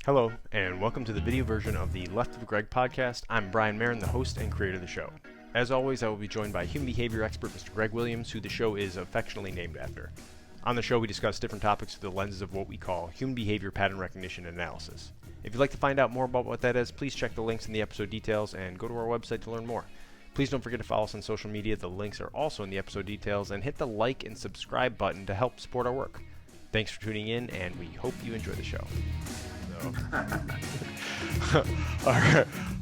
Hello, and welcome to the video version of the Left of Greg podcast. I'm Brian Marin, the host and creator of the show. As always, I will be joined by human behavior expert Mr. Greg Williams, who the show is affectionately named after. On the show, we discuss different topics through the lenses of what we call human behavior pattern recognition and analysis. If you'd like to find out more about what that is, please check the links in the episode details and go to our website to learn more. Please don't forget to follow us on social media. The links are also in the episode details, and hit the like and subscribe button to help support our work. Thanks for tuning in, and we hope you enjoy the show.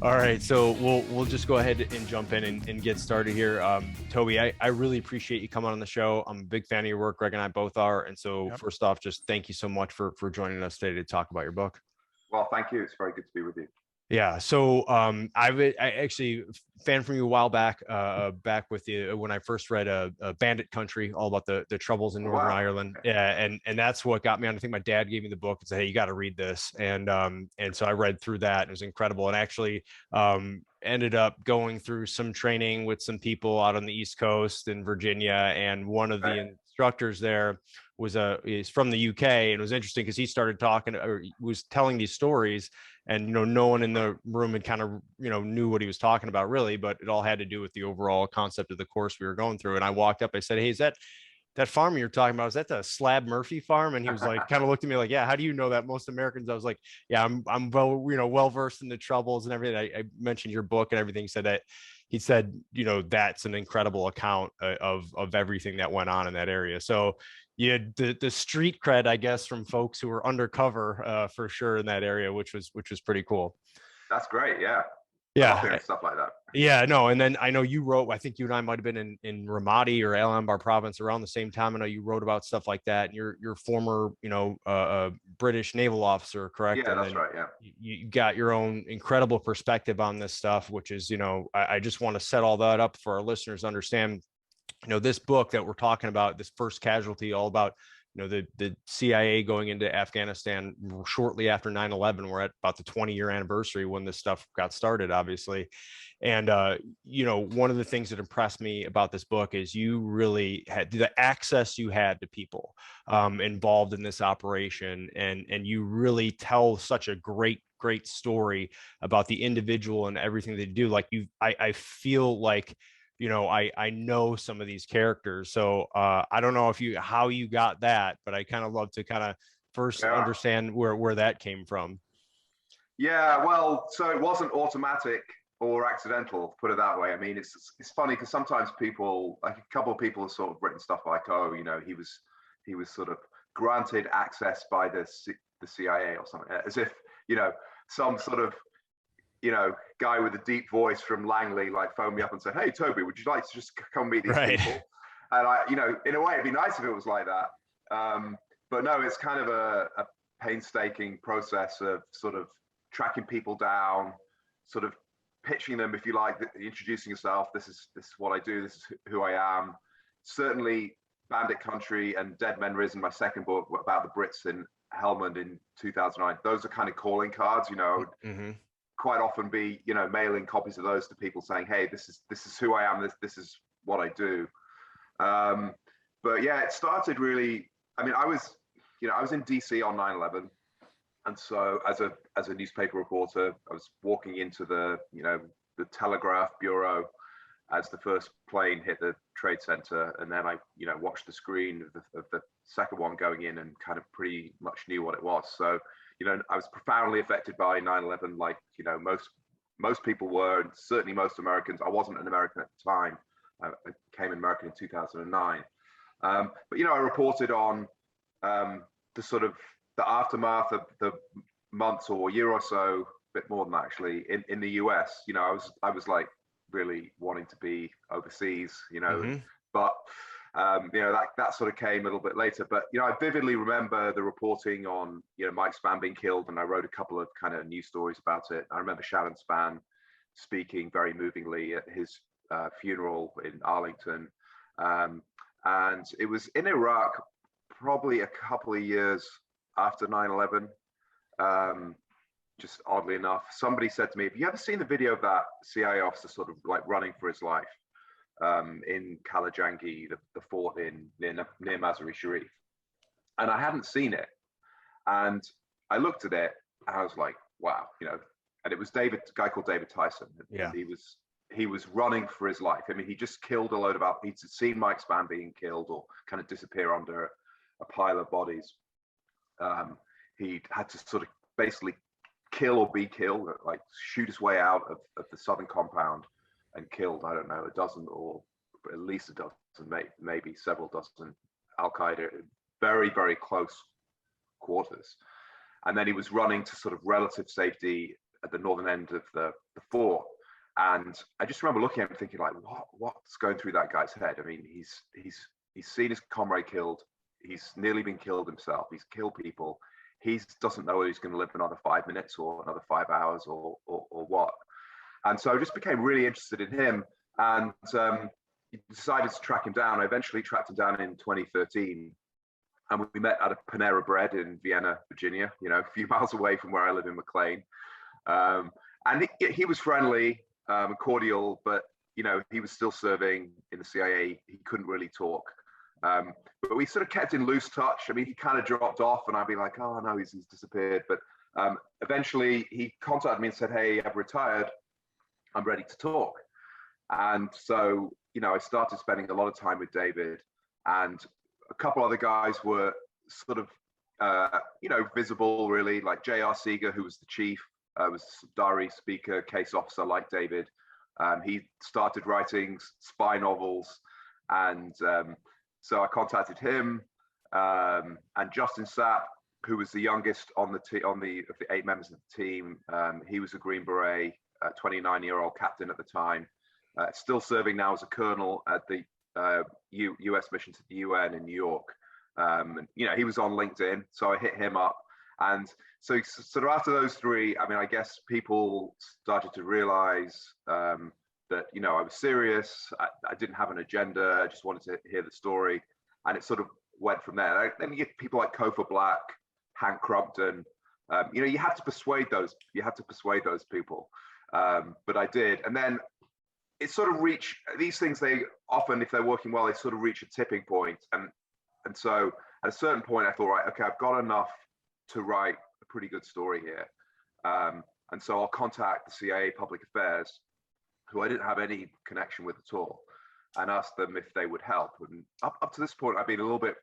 All right. So we'll just go ahead and jump in and get started here. Toby, I really appreciate you coming on the show. I'm a big fan of your work. Greg and I both are. And so First off, just thank you so much for joining us today to talk about your book. Well, thank you. It's very good to be with you. Yeah. So I actually fan from you a while back, back with you when I first read Bandit Country, all about the troubles in Northern Ireland. Yeah, and that's what got me on. I think my dad gave me the book and said, "Hey, you got to read this." And so I read through that. It was incredible, and actually ended up going through some training with some people out on the East Coast in Virginia, and one of the instructors there is from the UK, and it was interesting because he started talking or was telling these stories, and no one in the room had kind of knew what he was talking about really, but it all had to do with the overall concept of the course we were going through. And I walked up, I said, "Hey, is that farm you're talking about, is that the Slab Murphy farm?" And he was like, kind of looked at me like, "Yeah, how do you know that?" Most Americans. I was like, "Yeah, I'm well versed in the troubles and everything." I mentioned your book and everything. He said that's an incredible account of everything that went on in that area. So you had the street cred, I guess, from folks who were undercover for sure in that area, which was pretty cool. That's great. Yeah. Yeah. Stuff like that. Yeah, no. And then I know you wrote, I think you and I might've been in Ramadi or Al Anbar province around the same time. I know you wrote about stuff like that, and you're former, British naval officer, correct? Yeah, and that's right. Yeah. You got your own incredible perspective on this stuff, which is, I just want to set all that up for our listeners to understand, this book that we're talking about, this first Casualty, all about the CIA going into Afghanistan shortly after 9/11. We're at about the 20-year anniversary when this stuff got started, obviously. And one of the things that impressed me about this book is you really had the access you had to people involved in this operation, and you really tell such a great story about the individual and everything they do. Like I feel like I know some of these characters. So I don't know how you got that, but I kind of love to kind of first understand where that came from. Yeah, well, so it wasn't automatic or accidental, put it that way. I mean, it's funny because sometimes people, like a couple of people have sort of written stuff like, "Oh, he was sort of granted access by the CIA or something," as if some sort of guy with a deep voice from Langley like phoned me up and said, "Hey, Toby, would you like to just come meet these people?" And I, in a way, it'd be nice if it was like that. But no, it's kind of a painstaking process of sort of tracking people down, sort of pitching them, if you like, introducing yourself. This is what I do. This is who I am. Certainly, Bandit Country and Dead Men Risen, my second book about the Brits in Helmand in 2009. Those are kind of calling cards, Mm-hmm. Quite often be mailing copies of those to people saying, "Hey, this is who I am, this is what I do." But yeah, it started really, I mean, I was in DC on 9/11, and so as a newspaper reporter, I was walking into the Telegraph Bureau as the first plane hit the Trade Center, and then I watched the screen of the second one going in and kind of pretty much knew what it was. So I was profoundly affected by 9/11, like most people were, and certainly most Americans. I wasn't an American at the time. I became an American in 2009. But I reported on the sort of the aftermath of the months or year or so, a bit more than that actually, in the US. I was like really wanting to be overseas, Mm-hmm. but that sort of came a little bit later. But I vividly remember the reporting on Mike Spann being killed, and I wrote a couple of kind of news stories about it. I remember Shannon Spann speaking very movingly at his funeral in Arlington, and it was in Iraq, probably a couple of years after 9/11. Just oddly enough, somebody said to me, "Have you ever seen the video of that CIA officer sort of like running for his life in Kalajangi, the fort near Mazar-e Sharif?" And I hadn't seen it, and I looked at it, And I was like, wow, and it was a guy called David Tyson. Yeah. He was running for his life. I mean, he just killed a load of, he'd seen Mike Spann being killed or kind of disappear under a pile of bodies. He had to sort of basically kill or be killed, like shoot his way out of the southern compound and killed, I don't know, a dozen or at least a dozen, maybe several dozen Al-Qaeda, very, very close quarters. And then he was running to sort of relative safety at the northern end of the fort. And I just remember looking at him thinking, like, what's going through that guy's head? I mean, he's seen his comrade killed. He's nearly been killed himself. He's killed people. He doesn't know whether he's going to live another 5 minutes or another 5 hours or what. And so I just became really interested in him, and decided to track him down. I eventually tracked him down in 2013, and we met at a Panera Bread in Vienna, Virginia, a few miles away from where I live in McLean. And he was friendly, cordial, but he was still serving in the CIA. He couldn't really talk. But we sort of kept in loose touch. I mean, he kind of dropped off, and I'd be like, oh no, he's disappeared. But eventually he contacted me and said, hey, I've retired. I'm ready to talk. And so, I started spending a lot of time with David, and a couple other guys were sort of, visible really, like J.R. Seeger, who was the chief, was diary speaker, case officer like David. He started writing spy novels, and so I contacted him, and Justin Sapp, who was the youngest of the 8 members of the team. He was a Green Beret, 29-year-old captain at the time, still serving now as a colonel at the U.S. mission to the UN in New York. And, he was on LinkedIn, so I hit him up. And so sort of after those three, I mean, I guess people started to realize that, I was serious. I didn't have an agenda. I just wanted to hear the story. And it sort of went from there. Then you get people like Kofa Black, Hank Crumpton. You have to persuade those people. But I did. And then it sort of reached, these things, they often, if they're working well, they sort of reach a tipping point. And so at a certain point, I thought, right, okay, I've got enough to write a pretty good story here. And so I'll contact the CIA Public Affairs, who I didn't have any connection with at all, and ask them if they would help. And up to this point, I've been a little bit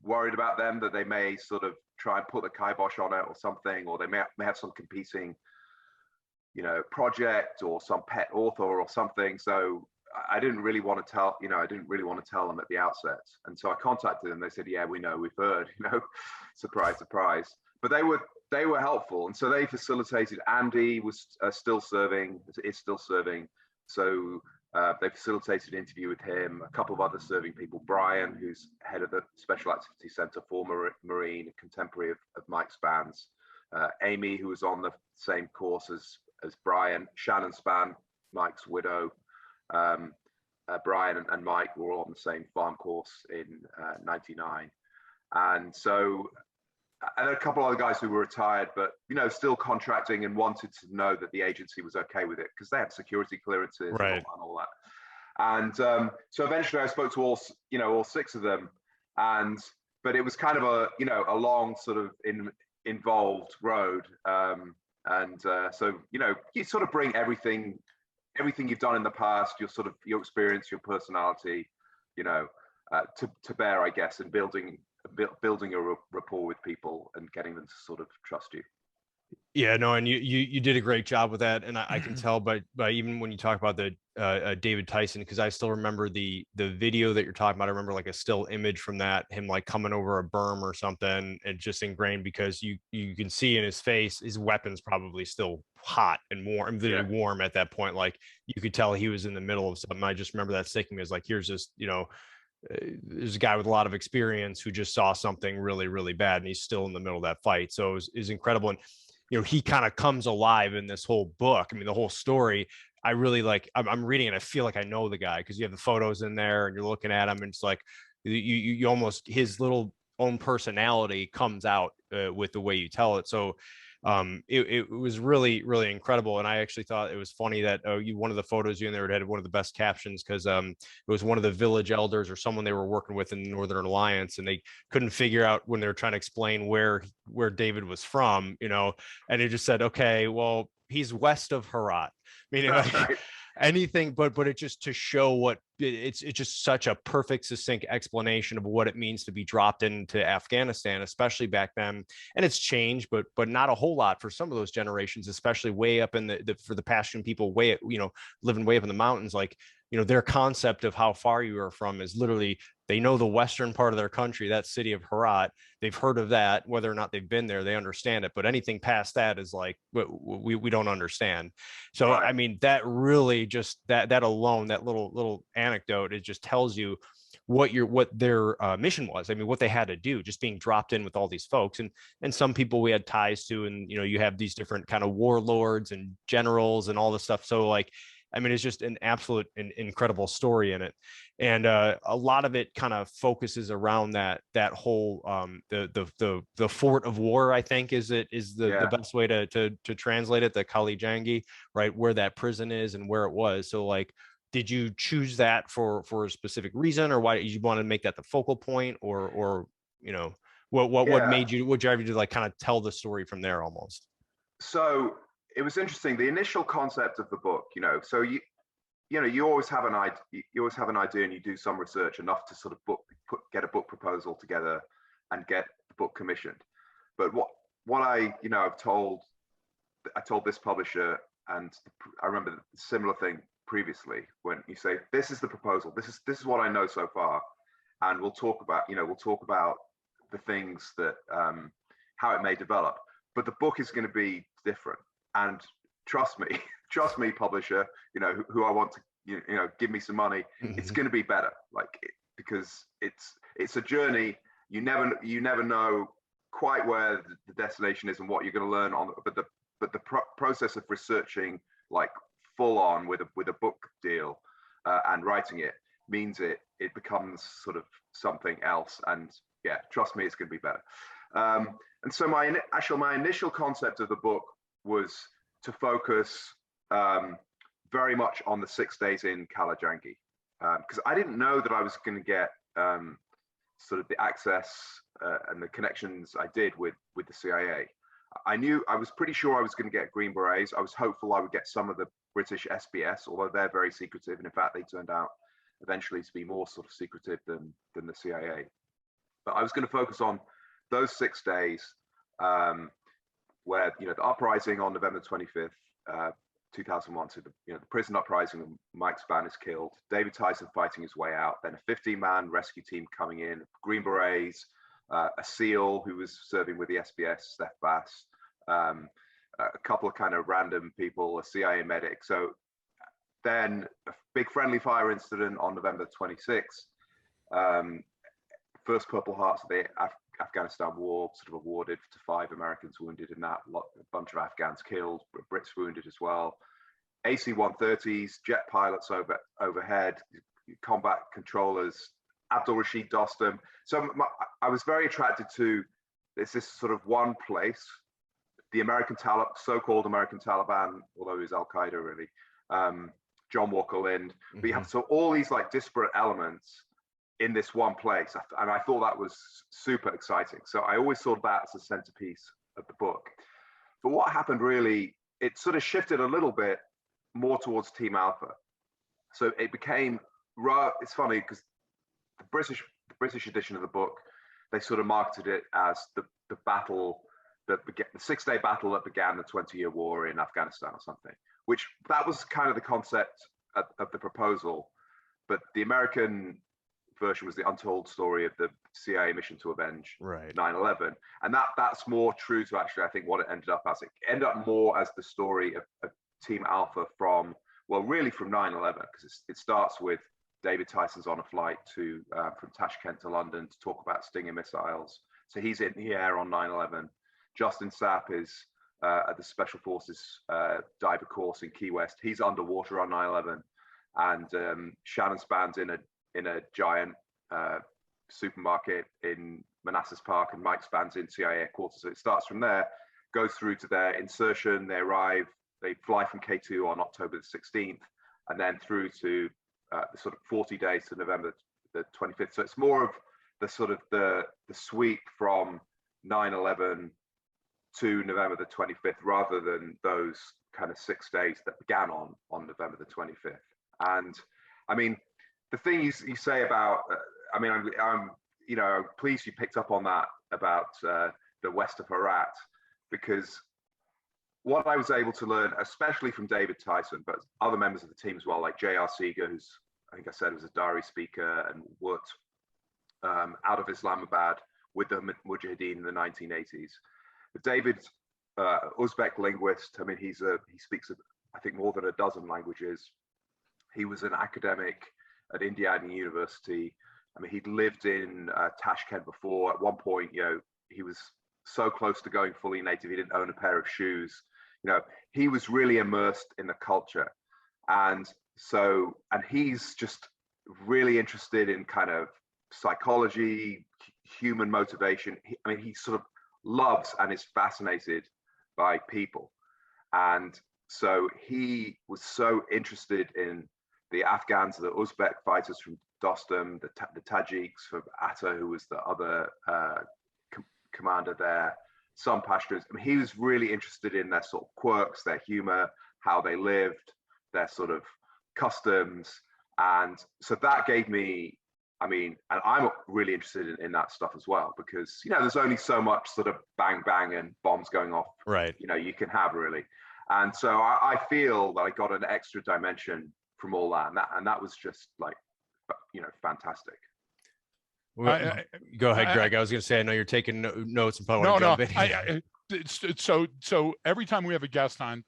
worried about them, that they may sort of try and put the kibosh on it or something, or they may have some competing, project or some pet author or something. So I didn't really want to tell, them at the outset. And so I contacted them. They said, yeah, we know, we've heard, surprise, surprise. But they were helpful. And so they facilitated. Andy was is still serving. So they facilitated an interview with him, a couple of other serving people, Brian, who's head of the Special Activity Center for Marine, a contemporary of Mike Spann's, Amy, who was on the same course as Brian, Shannon Spann, Mike's widow. Brian and Mike were all on the same farm course in 99. And so, and a couple other guys who were retired, but, still contracting and wanted to know that the agency was okay with it, because they had security clearances, right, and all that. And so eventually I spoke to all 6 of them, but it was kind of a long sort of involved road. So, you sort of bring everything you've done in the past, your experience, your personality, to bear, I guess, and building a rapport with people and getting them to sort of trust you. Yeah, no, and you did a great job with that, and I can tell by even when you talk about the David Tyson, because I still remember the video that you're talking about. I remember like a still image from that, him like coming over a berm or something, and just ingrained, because you can see in his face, his weapon's probably still hot and warm, warm at that point. Like you could tell he was in the middle of something. I just remember that sticking me as like, here's this, there's a guy with a lot of experience who just saw something really, really bad, and he's still in the middle of that fight. So it was incredible. And he kind of comes alive in this whole book. I mean, the whole story, I really like, I'm reading it. I feel like I know the guy, because you have the photos in there and you're looking at him, and it's like you almost, his little own personality comes out with the way you tell it. So it was really, really incredible. And I actually thought it was funny that one of the photos you in there had one of the best captions, because it was one of the village elders or someone they were working with in the Northern Alliance, and they couldn't figure out when they were trying to explain where David was from, and it just said, okay, well, he's west of Herat, meaning like anything, but it just to show what it's just such a perfect, succinct explanation of what it means to be dropped into Afghanistan, especially back then. And it's changed, but not a whole lot for some of those generations, especially way up in for the Pashtun people, way, living way up in the mountains. Like, their concept of how far you are from is literally, they know the western part of their country, that city of Herat. They've heard of that, whether or not they've been there, they understand it. But anything past that is like, we don't understand. So, right. I mean, that really just that alone, that little anecdote, it just tells you what their mission was. I mean, what they had to do, just being dropped in with all these folks, and some people we had ties to, and you have these different kind of warlords and generals and all this stuff. So like, I mean, it's just an absolute incredible story in it. And a lot of it kind of focuses around that whole the fort of war, I think is the best way to translate it, the Kali Jangi, right, where that prison is and where it was. So like, did you choose that for a specific reason, or why did you want to make that the focal point, or what made you, what drive you to like kind of tell the story from there almost? So it was interesting, the initial concept of the book, so you always have an idea and you do some research enough to sort of get a book proposal together and get the book commissioned. But what I told this publisher, and I remember a similar thing previously, when you say, this is the proposal, this is what I know so far, and we'll talk about the things that how it may develop, but the book is going to be different. And trust me, publisher, who I want to give me some money, it's going to be better, because it's a journey. You never know quite where the destination is and what you're going to learn on, but the process of researching like full on with a book deal and writing it means it becomes sort of something else. And yeah, trust me, it's going to be better. And so my initial concept of the book was to focus very much on the 6 days in Kala Jangi, because I didn't know that I was going to get sort of the access and the connections I did with the CIA. I was pretty sure I was going to get Green Berets. I was hopeful I would get some of the British SBS, although they're very secretive, and in fact they turned out eventually to be more sort of secretive than the CIA. But I was going to focus on those 6 days, where the uprising on November 25th, 2001, so the prison uprising, Mike Spann is killed, David Tyson fighting his way out, then a 15-man rescue team coming in, Green Berets, a SEAL who was serving with the SBS, Steph Bass, a couple of kind of random people, a CIA medic. So then a big friendly fire incident on November 26th, first Purple Hearts of the Afghanistan war sort of awarded to 5 Americans wounded in that, a bunch of Afghans killed, Brits wounded as well. AC-130s, jet pilots overhead, combat controllers, Abdul Rashid Dostum. So I was very attracted to this sort of one place, the so-called American Taliban, although it was Al-Qaeda really, John Walker Lind. But you have so all these like disparate elements in this one place, and I thought that was super exciting. So I always saw that as a centerpiece of the book. But what happened really, it sort of shifted a little bit more towards Team Alpha. So it became, it's funny because the British edition of the book, they sort of marketed it as the battle that began, the 6-day battle that began the 20-year war in Afghanistan or something, which that was kind of the concept of the proposal. But the American version was the untold story of the CIA mission to avenge 9/11, and that's more true to actually I think what it ended up as. It ended up more as the story of Team Alpha from 9/11, because it starts with David Tyson's on a flight from Tashkent to London to talk about Stinger missiles. So he's in the air on 9/11. Justin Sapp is at the Special Forces diver course in Key West. He's underwater on 9/11, and Shannon Spann's in a giant supermarket in Manassas Park, and Mike Spann's in CIA headquarters. So it starts from there, go through to their insertion. They arrive, they fly from K2 on October the 16th, and then through to the sort of 40 days to November the 25th. So it's more of the sort of the sweep from 9/11 to November the 25th, rather than those kind of 6 days that began on November the 25th. And I mean, the thing you say about, I mean, I'm you know, I'm pleased you picked up on that about the west of Herat, because what I was able to learn, especially from David Tyson, but other members of the team as well, like J.R. Seeger, who's, I think I said, was a Dari speaker and worked out of Islamabad with the Mujahideen in the 1980s. But David, Uzbek linguist, I mean, he speaks, I think, more than a dozen languages. He was an academic at Indiana University. I mean, he'd lived in Tashkent before. At one point, you know, he was so close to going fully native, he didn't own a pair of shoes. You know, he was really immersed in the culture. And so, and he's just really interested in kind of psychology, human motivation. I mean, he sort of loves and is fascinated by people. And so he was so interested in the Afghans, the Uzbek fighters from Dostum, the Tajiks from Atta, who was the other commander there, some Pashtuns. I mean, he was really interested in their sort of quirks, their humor, how they lived, their sort of customs. And so that gave me, I mean, and I'm really interested in that stuff as well, because, you know, there's only so much sort of bang, bang and bombs going off, right, you know, you can have really. And so I feel that I got an extra dimension from all that. And that was just like, you know, fantastic. Well, go ahead, Greg. I was going to say, I know you're taking notes and probably want to jump in. So every time we have a guest on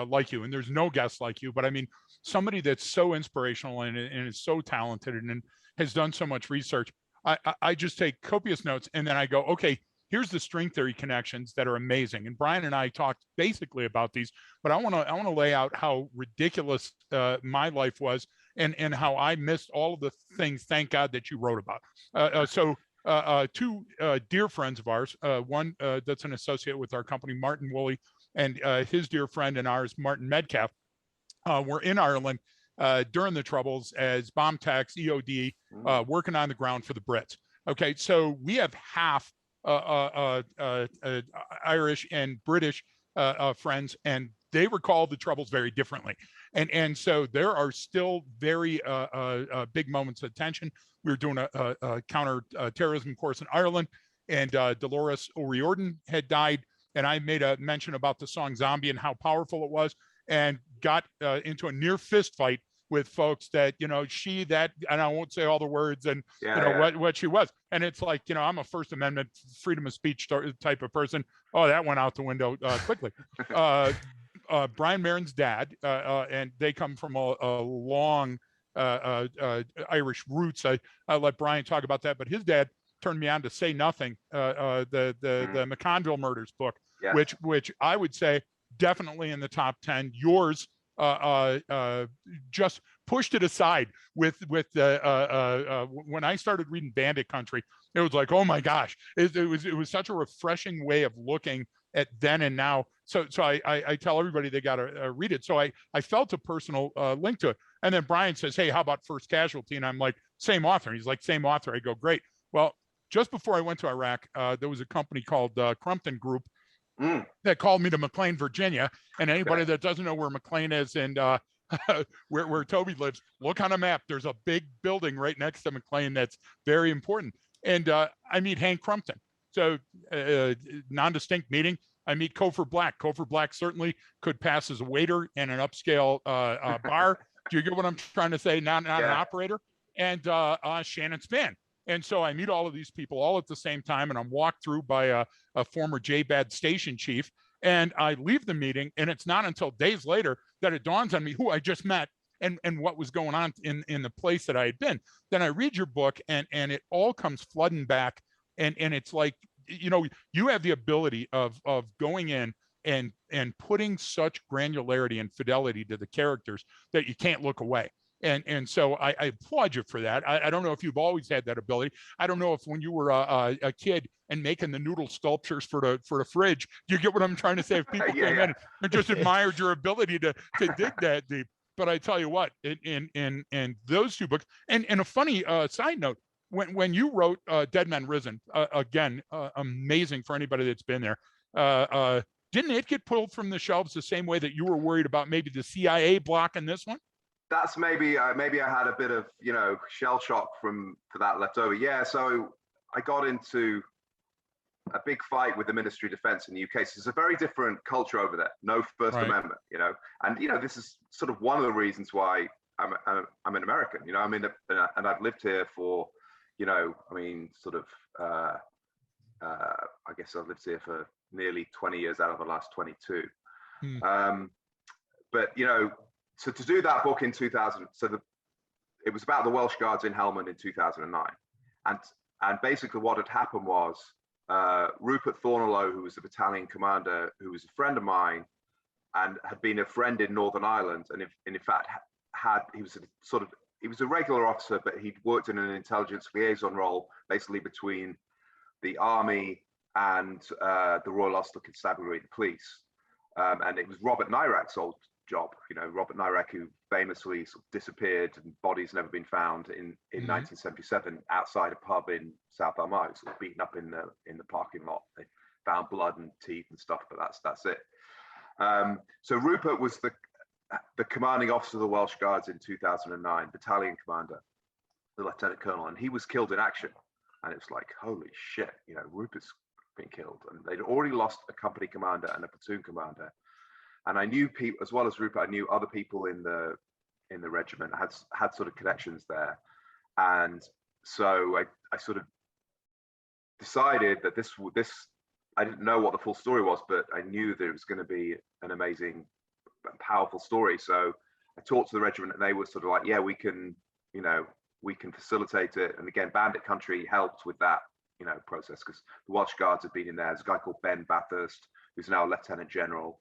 like you, and there's no guest like you, but I mean, somebody that's so inspirational and is so talented and has done so much research, I just take copious notes, and then I go, okay, here's the string theory connections that are amazing. And Brian and I talked basically about these, but I want to lay out how ridiculous my life was, and how I missed all of the things, thank God, that you wrote about. So two dear friends of ours, one that's an associate with our company, Martin Woolley, and his dear friend and ours, Martin Medcalf, were in Ireland during the Troubles as bomb techs, EOD, working on the ground for the Brits. Okay, so we have half Irish and British friends, and they recall the Troubles very differently. And so there are still very big moments of tension. We were doing a counter-terrorism course in Ireland, and Dolores O'Riordan had died, and I made a mention about the song Zombie and how powerful it was, and got into a near fist fight with folks that, you know, she, that, and I won't say all the words, and what she was. And it's like, you know, I'm a First Amendment freedom of speech type of person. Oh, that went out the window quickly. Brian Maron's dad, and they come from a long Irish roots. I let Brian talk about that, but his dad turned me on to Say Nothing, the McConville murders book, which I would say definitely in the top 10. Yours just pushed it aside with when I started reading Bandit Country. It was like, oh my gosh, it was such a refreshing way of looking at then and now. So I tell everybody they got to read it. So I felt a personal link to it. And then Brian says, hey, how about First Casualty? And I'm like, same author. He's like, same author. I go, great. Well, just before I went to Iraq, there was a company called Crumpton Group that called me to McLean, Virginia. And anybody that doesn't know where McLean is and where Toby lives, look on a map. There's a big building right next to McLean that's very important. And I meet Hank Crumpton. So non-distinct meeting. I meet Kofor Black. Kofor Black certainly could pass as a waiter in an upscale bar. Do you get what I'm trying to say? Not an operator. And Shannon Spann. And so I meet all of these people all at the same time, and I'm walked through by a former JBAD station chief. And I leave the meeting, and it's not until days later that it dawns on me who I just met and what was going on in the place that I had been. Then I read your book, and it all comes flooding back. And it's like, you know, you have the ability of going in and putting such granularity and fidelity to the characters that you can't look away. And so I applaud you for that. I don't know if you've always had that ability. I don't know if when you were a kid, and making the noodle sculptures for the fridge. Do you get what I'm trying to say? If people came in and just admired your ability to dig that deep. But I tell you what, in those two books, and a funny side note, when you wrote Dead Men Risen, again, amazing for anybody that's been there. Didn't it get pulled from the shelves the same way that you were worried about maybe the CIA blocking this one? That's maybe I had a bit of shell shock for that left over. Yeah, so I got into a big fight with the Ministry of Defense in the UK. So it's a very different culture over there. No First Amendment, and this is sort of one of the reasons why I'm an American. And I've lived here for, I guess I've lived here for nearly 20 years out of the last 22. But so to do that book in 2000, it was about the Welsh Guards in Helmand in 2009, and basically what had happened was Rupert Thorneloe, who was the battalion commander, who was a friend of mine and had been a friend in Northern Ireland, and in fact he was a regular officer, but he'd worked in an intelligence liaison role, basically between the army and the Royal Ulster Constabulary, the police. And it was Robert Nyrak's old job, Robert Nyrak, who famously sort of disappeared and bodies never been found in 1977 outside a pub in South Armagh, sort of beaten up in the parking lot. They found blood and teeth and stuff, but that's it. So Rupert was the commanding officer of the Welsh Guards in 2009, battalion commander, the lieutenant colonel, and he was killed in action. And it was like, holy shit, Rupert's been killed. And they'd already lost a company commander and a platoon commander. And I knew people, as well as Rupert, I knew other people in the regiment, had sort of connections there. And so I sort of decided that this, I didn't know what the full story was, but I knew that it was going to be an amazing, powerful story. So I talked to the regiment and they were sort of like, yeah, we can facilitate it. And again, Bandit Country helped with that, process, because the Welsh Guards had been in there. There's a guy called Ben Bathurst, who's now a Lieutenant General,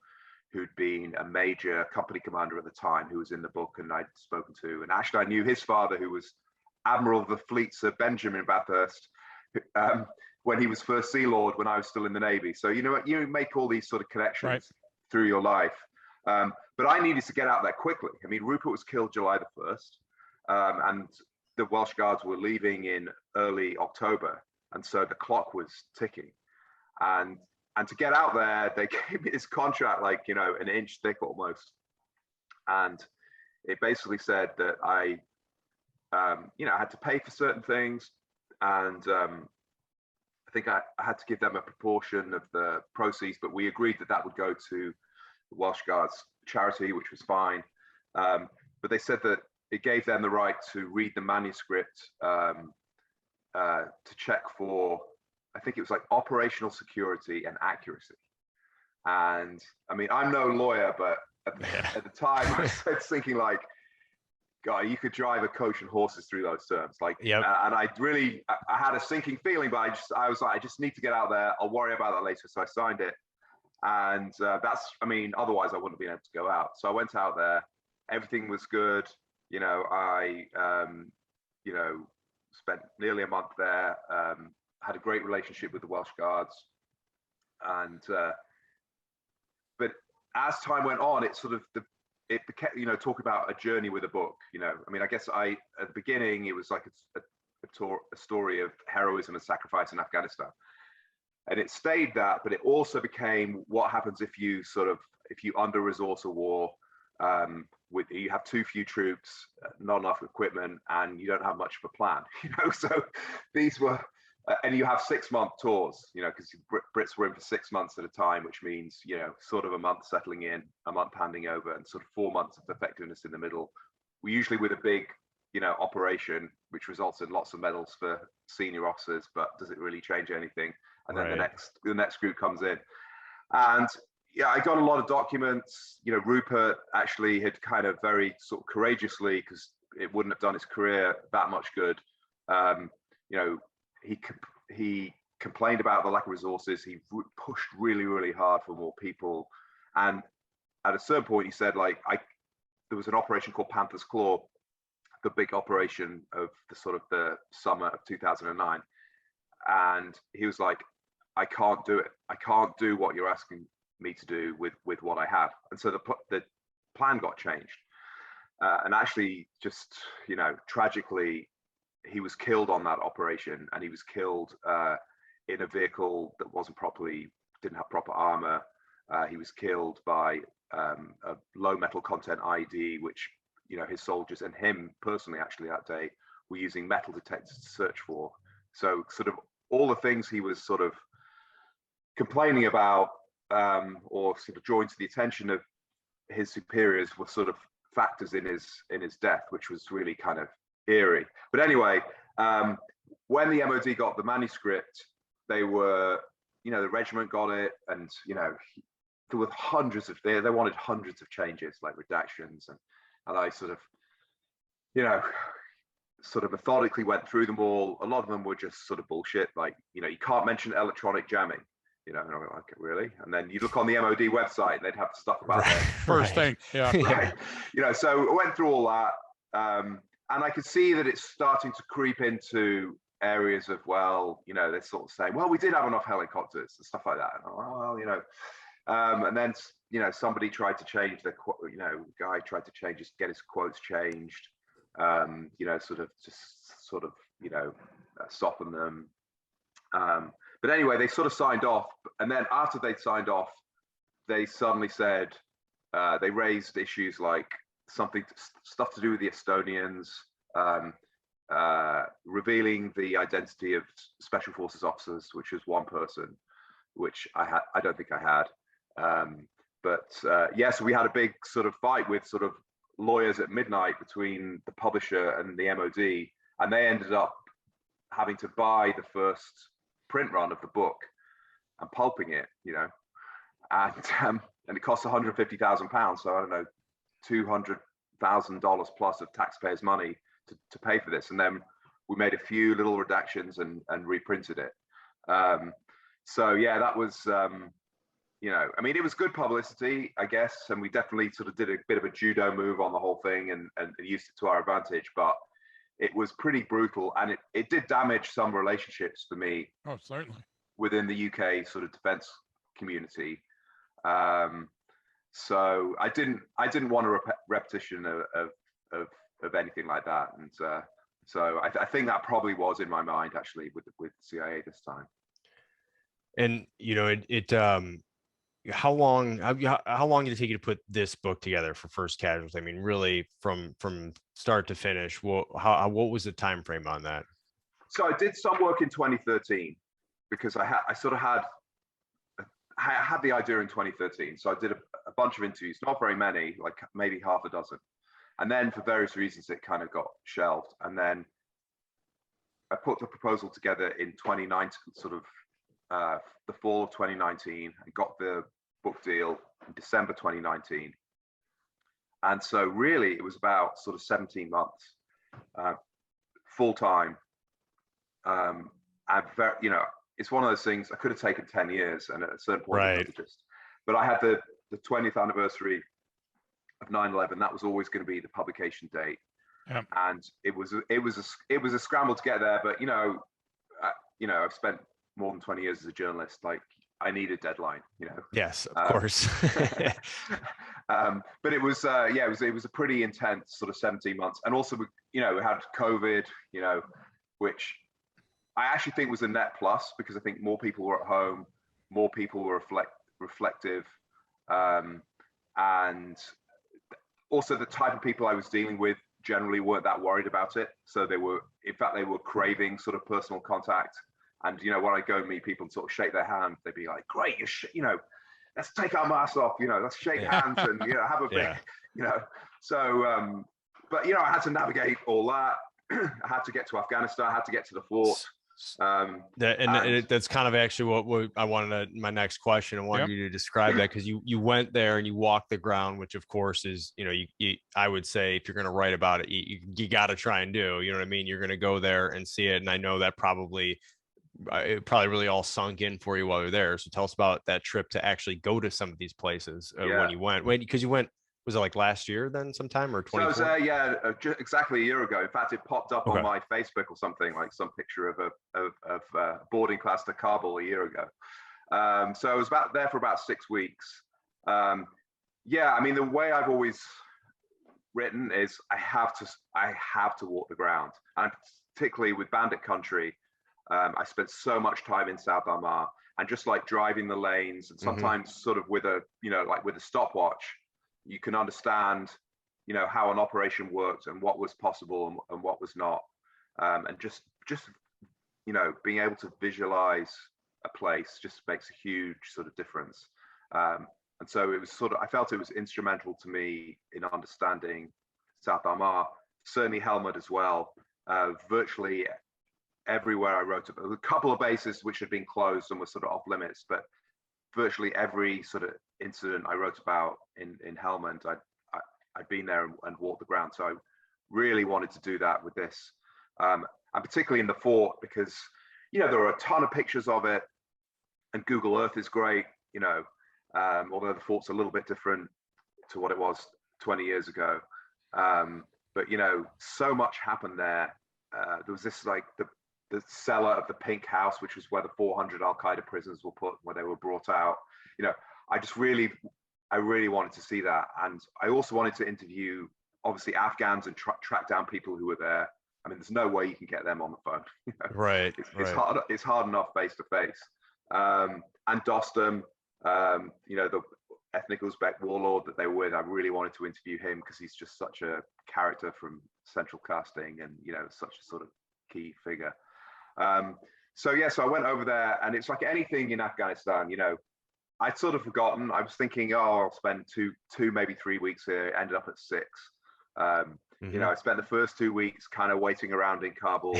who'd been a major company commander at the time, who was in the book and I'd spoken to. And actually I knew his father, who was Admiral of the Fleet, Sir Benjamin Bathurst, when he was First Sea Lord, when I was still in the Navy. So, you make all these sort of connections through your life. But I needed to get out there quickly. I mean, Rupert was killed July the 1st, and the Welsh Guards were leaving in early October. And so the clock was ticking. And to get out there, they gave me this contract, like, an inch thick almost. And it basically said that I had to pay for certain things. And I think I had to give them a proportion of the proceeds, but we agreed that would go to the Welsh Guards charity, which was fine. But they said that it gave them the right to read the manuscript, to check for, I think it was like operational security and accuracy. And I mean, I'm no lawyer, but at the time I was thinking like, God, you could drive a coach and horses through those terms. Like, and I had a sinking feeling, but I was like, I just need to get out there. I'll worry about that later. So I signed it. And otherwise I wouldn't have been able to go out. So I went out there, everything was good. I spent nearly a month there, had a great relationship with the Welsh Guards. And, but as time went on, it sort of, it became, talk about a journey with a book, I guess at the beginning, it was like a story of heroism and sacrifice in Afghanistan. And it stayed that, but it also became what happens if you under-resource a war, you have too few troops, not enough equipment, and you don't have much of a plan, So these were, and you have 6-month tours, because Brits were in for 6 months at a time, which means, sort of a month settling in, a month handing over, and sort of 4 months of effectiveness in the middle. We usually with a big, operation, which results in lots of medals for senior officers, but does it really change anything? And then the next group comes in. And yeah, I got a lot of documents. Rupert actually had kind of very sort of courageously, because it wouldn't have done his career that much good. He complained about the lack of resources. He pushed really, really hard for more people. And at a certain point, he said, like, there was an operation called Panther's Claw, the big operation of the summer of 2009. And he was like, I can't do it. I can't do what you're asking me to do with what I have. And so the plan got changed. And actually, just, you know, tragically, he was killed on that operation, and he was killed in a vehicle that didn't have proper armor. He was killed by a low metal content IED, which, you know, his soldiers and him personally actually that day were using metal detectors to search for. So sort of all the things he was sort of complaining about, or sort of drawing to the attention of his superiors, were sort of factors in his death, which was really kind of eerie. But anyway, when the MOD got the manuscript, they were, you know, the regiment got it, and, you know, there were hundreds of, they wanted hundreds of changes, like redactions, and I sort of, you know, sort of methodically went through them all. A lot of them were just sort of bullshit, like, you know, you can't mention electronic jamming, you know, and I'm like, really? And then you look on the MOD website and they'd have stuff about that. First thing, yeah. Right. You know, so I went through all that, and I could see that it's starting to creep into areas of, well, you know, they're sort of saying, well, we did have enough helicopters and stuff like that. And, well, you know, and then, you know, somebody tried to change the, you know, guy tried to get his quotes changed, you know, sort of, you know, soften them. But anyway, they sort of signed off. And then after they'd signed off, they suddenly said, they raised issues like stuff to do with the Estonians, revealing the identity of special forces officers, which was one person, which I don't think I had. Yeah, so we had a big sort of fight with sort of lawyers at midnight between the publisher and the MOD, and they ended up having to buy the first print run of the book and pulping it, you know, and it cost £150,000, so I don't know, $200,000 plus of taxpayers' money to pay for this, and then we made a few little redactions and reprinted it. So yeah, that was, you know, I mean, it was good publicity, I guess, and we definitely sort of did a bit of a judo move on the whole thing and used it to our advantage, but it was pretty brutal, and it did damage some relationships for me. Oh, certainly. Within the UK sort of defense community. So I didn't want a repetition of anything like that, and so I think that probably was in my mind actually with CIA this time. And you know, how long did it take you to put this book together for First Casualty? I mean, really from start to finish. What was the time frame on that? So I did some work in 2013 because I had the idea in 2013. So I did a bunch of interviews, not very many, like maybe half a dozen. And then for various reasons, it kind of got shelved. And then I put the proposal together in 2019, sort of the fall of 2019, and got the book deal in December 2019. And so really it was about sort of 17 months, full time. You know, it's one of those things, I could have taken 10 years, and at a certain point, right. But I had the 20th anniversary of 9/11. That was always going to be the publication date. Yep. And it was a scramble to get there. But you know, I've spent more than 20 years as a journalist. Like, I need a deadline, you know. Yes, of course. But it was it was a pretty intense sort of 17 months. And also, you know, we had COVID, you know, which I actually think was a net plus, because I think more people were at home, more people were reflective, and also the type of people I was dealing with generally weren't that worried about it. So they were craving sort of personal contact. And, you know, when I go and meet people and sort of shake their hand, they'd be like, great, you know, let's take our masks off, you know, let's shake hands and, you know, have a big, you know. So, but, you know, I had to navigate all that. I had to get to Afghanistan. I had to get to the fort. That's kind of actually what I wanted my next question. I wanted you to describe that, because you went there and you walked the ground, which of course is, you know, I would say if you're going to write about it, you got to try and do, you know what I mean? You're going to go there and see it. And I know that it probably really all sunk in for you while you're there. So tell us about that trip to actually go to some of these places when you went. Because you went, Was it like last year then sometime, or So I was 24? there, yeah, just exactly a year ago. In fact, it popped up Okay. on my Facebook or something, like some picture of a boarding class to Kabul a year ago. So I was there for about 6 weeks. Yeah, I mean, the way I've always written is I have to walk the ground, and particularly with Bandit Country, I spent so much time in South Armagh, and just like driving the lanes, and sometimes sort of with a, you know, like with a stopwatch, you can understand, you know, how an operation worked and what was possible and what was not, and just you know, being able to visualize a place just makes a huge sort of difference. And so it was sort of, I felt it was instrumental to me in understanding South Armagh, certainly Helmand as well. Virtually everywhere I wrote about, a couple of bases which had been closed and were sort of off limits, but virtually every sort of incident I wrote about in Helmand, I'd been there and walked the ground. So I really wanted to do that with this, and particularly in the fort, because, you know, there are a ton of pictures of it, and Google Earth is great, you know, although the fort's a little bit different to what it was 20 years ago. But, you know, so much happened there. There was this, like, the cellar of the Pink House, which was where the 400 Al-Qaeda prisoners were put, where they were brought out. You know, I really wanted to see that. And I also wanted to interview, obviously, Afghans and track down people who were there. I mean, there's no way you can get them on the phone. You know? Right. It's hard enough face to face. And Dostum, you know, the ethnic Uzbek warlord that they were with, I really wanted to interview him because he's just such a character from Central Casting, and, you know, such a sort of key figure. So yeah, so I went over there, and it's like anything in Afghanistan, you know, I'd sort of forgotten. I was thinking, oh, I'll spend two, maybe 3 weeks here. Ended up at 6. You know, I spent the first 2 weeks kind of waiting around in Kabul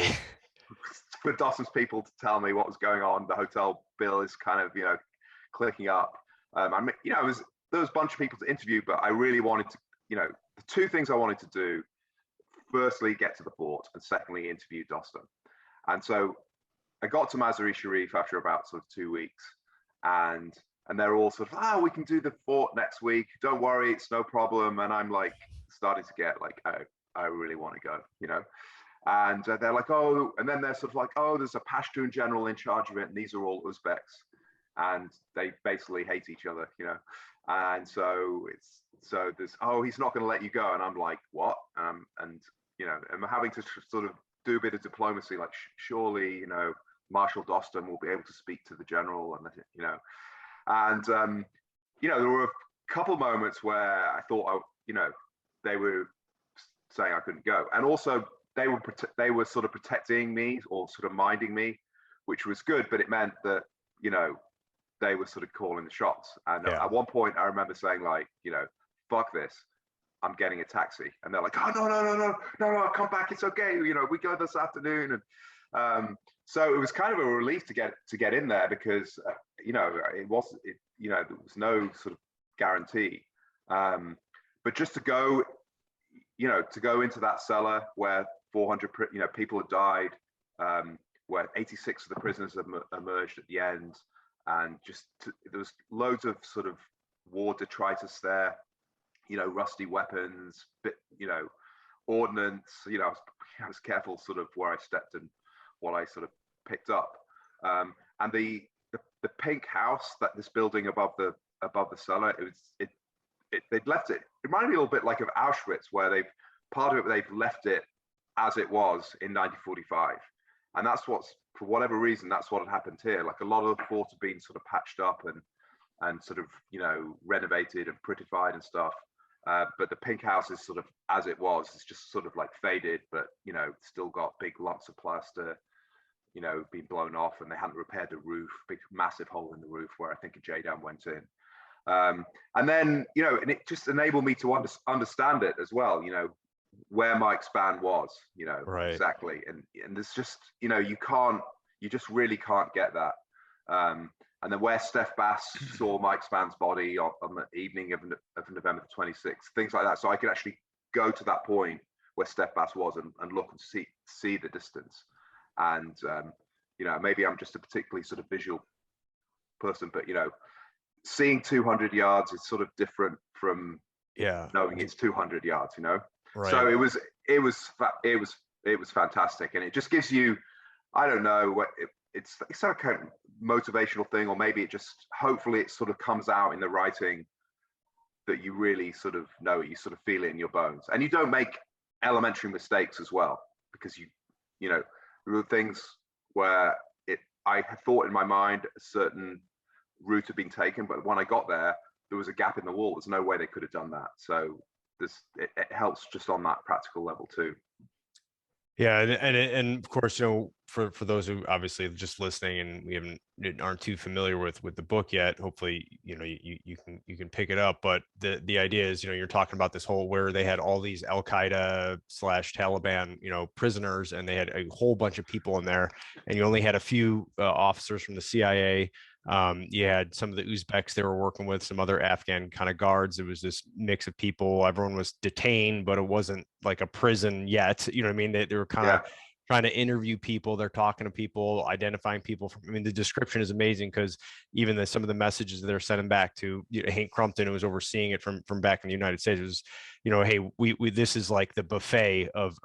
for Dawson's people to tell me what was going on. The hotel bill is kind of, you know, clicking up. I mean, you know, there was a bunch of people to interview, but I really wanted to, you know, the 2 things I wanted to do: firstly, get to the fort, and secondly, interview Dostum. And so I got to Mazar-e Sharif after about sort of 2 weeks, and they're all sort of, oh, we can do the fort next week. Don't worry, it's no problem. And I'm like starting to get like, I really want to go, you know. And they're like, oh, and then they're sort of like, oh, there's a Pashtun general in charge of it, and these are all Uzbeks, and they basically hate each other, you know. And so there's, oh, he's not going to let you go, and I'm like, what? And you know, I'm having to sort of do a bit of diplomacy, like surely, you know, Marshal Dostum will be able to speak to the general, and you know, and you know, there were a couple moments where I thought, you know, they were saying I couldn't go, and also they were sort of protecting me, or sort of minding me, which was good, but it meant that, you know, they were sort of calling the shots. And at one point I remember saying, like, you know, fuck this, I'm getting a taxi. And they're like, oh, no, come back, it's okay, you know, we go this afternoon. And so it was kind of a relief to get in there, because you know, you know, there was no sort of guarantee, but just to go, you know, to go into that cellar where 400 people had died, where 86 of the prisoners emerged at the end, and there was loads of sort of war detritus there, you know, rusty weapons, you know, ordnance. You know, I was careful sort of where I stepped and what I sort of picked up. And the Pink House, that this building above the cellar, they'd left it. It reminded me a little bit like of Auschwitz, where they've left it as it was in 1945, and that's what's, for whatever reason, that's what had happened here. Like, a lot of the fort had been sort of patched up and sort of, you know, renovated and prettified and stuff, but the Pink House is sort of as it was. It's just sort of like faded, but, you know, still got big lumps of plaster, you know, been blown off, and they hadn't repaired the roof, big massive hole in the roof where I think a JDAM went in. And then, you know, and it just enabled me to understand it as well, you know, where Mike Spann was, you know, right. Exactly. And there's just, you know, you just really can't get that. And then where Steph Bass saw Mike Spann's body on the evening of November 26th, things like that. So I could actually go to that point where Steph Bass was and look and see the distance. And, you know, maybe I'm just a particularly sort of visual person, but, you know, seeing 200 yards is sort of different from, Yeah. knowing it's 200 yards, you know. Right. So it was fantastic, and it just gives you, I don't know what it's a kind of motivational thing, or maybe it just, hopefully it sort of comes out in the writing that you really sort of know it, you sort of feel it in your bones, and you don't make elementary mistakes as well, because you know, there were things where I had thought in my mind a certain route had been taken, but when I got there was a gap in the wall. There's no way they could have done that. So it helps just on that practical level too. Yeah, and of course, you know, for those who obviously just listening and we aren't too familiar with the book yet, hopefully, you know, you can pick it up. But the idea is, you know, you're talking about this whole where they had all these Al-Qaeda / Taliban, you know, prisoners, and they had a whole bunch of people in there, and you only had a few officers from the CIA. You had some of the Uzbeks they were working with, some other Afghan kind of guards. It was this mix of people. Everyone was detained, but it wasn't like a prison yet. You know what I mean? They were kind of trying to interview people. They're talking to people, identifying people. I mean, the description is amazing, because even some of the messages they're sending back to, you know, Hank Crumpton, who was overseeing it from back in the United States, was, you know, hey, we this is like the buffet of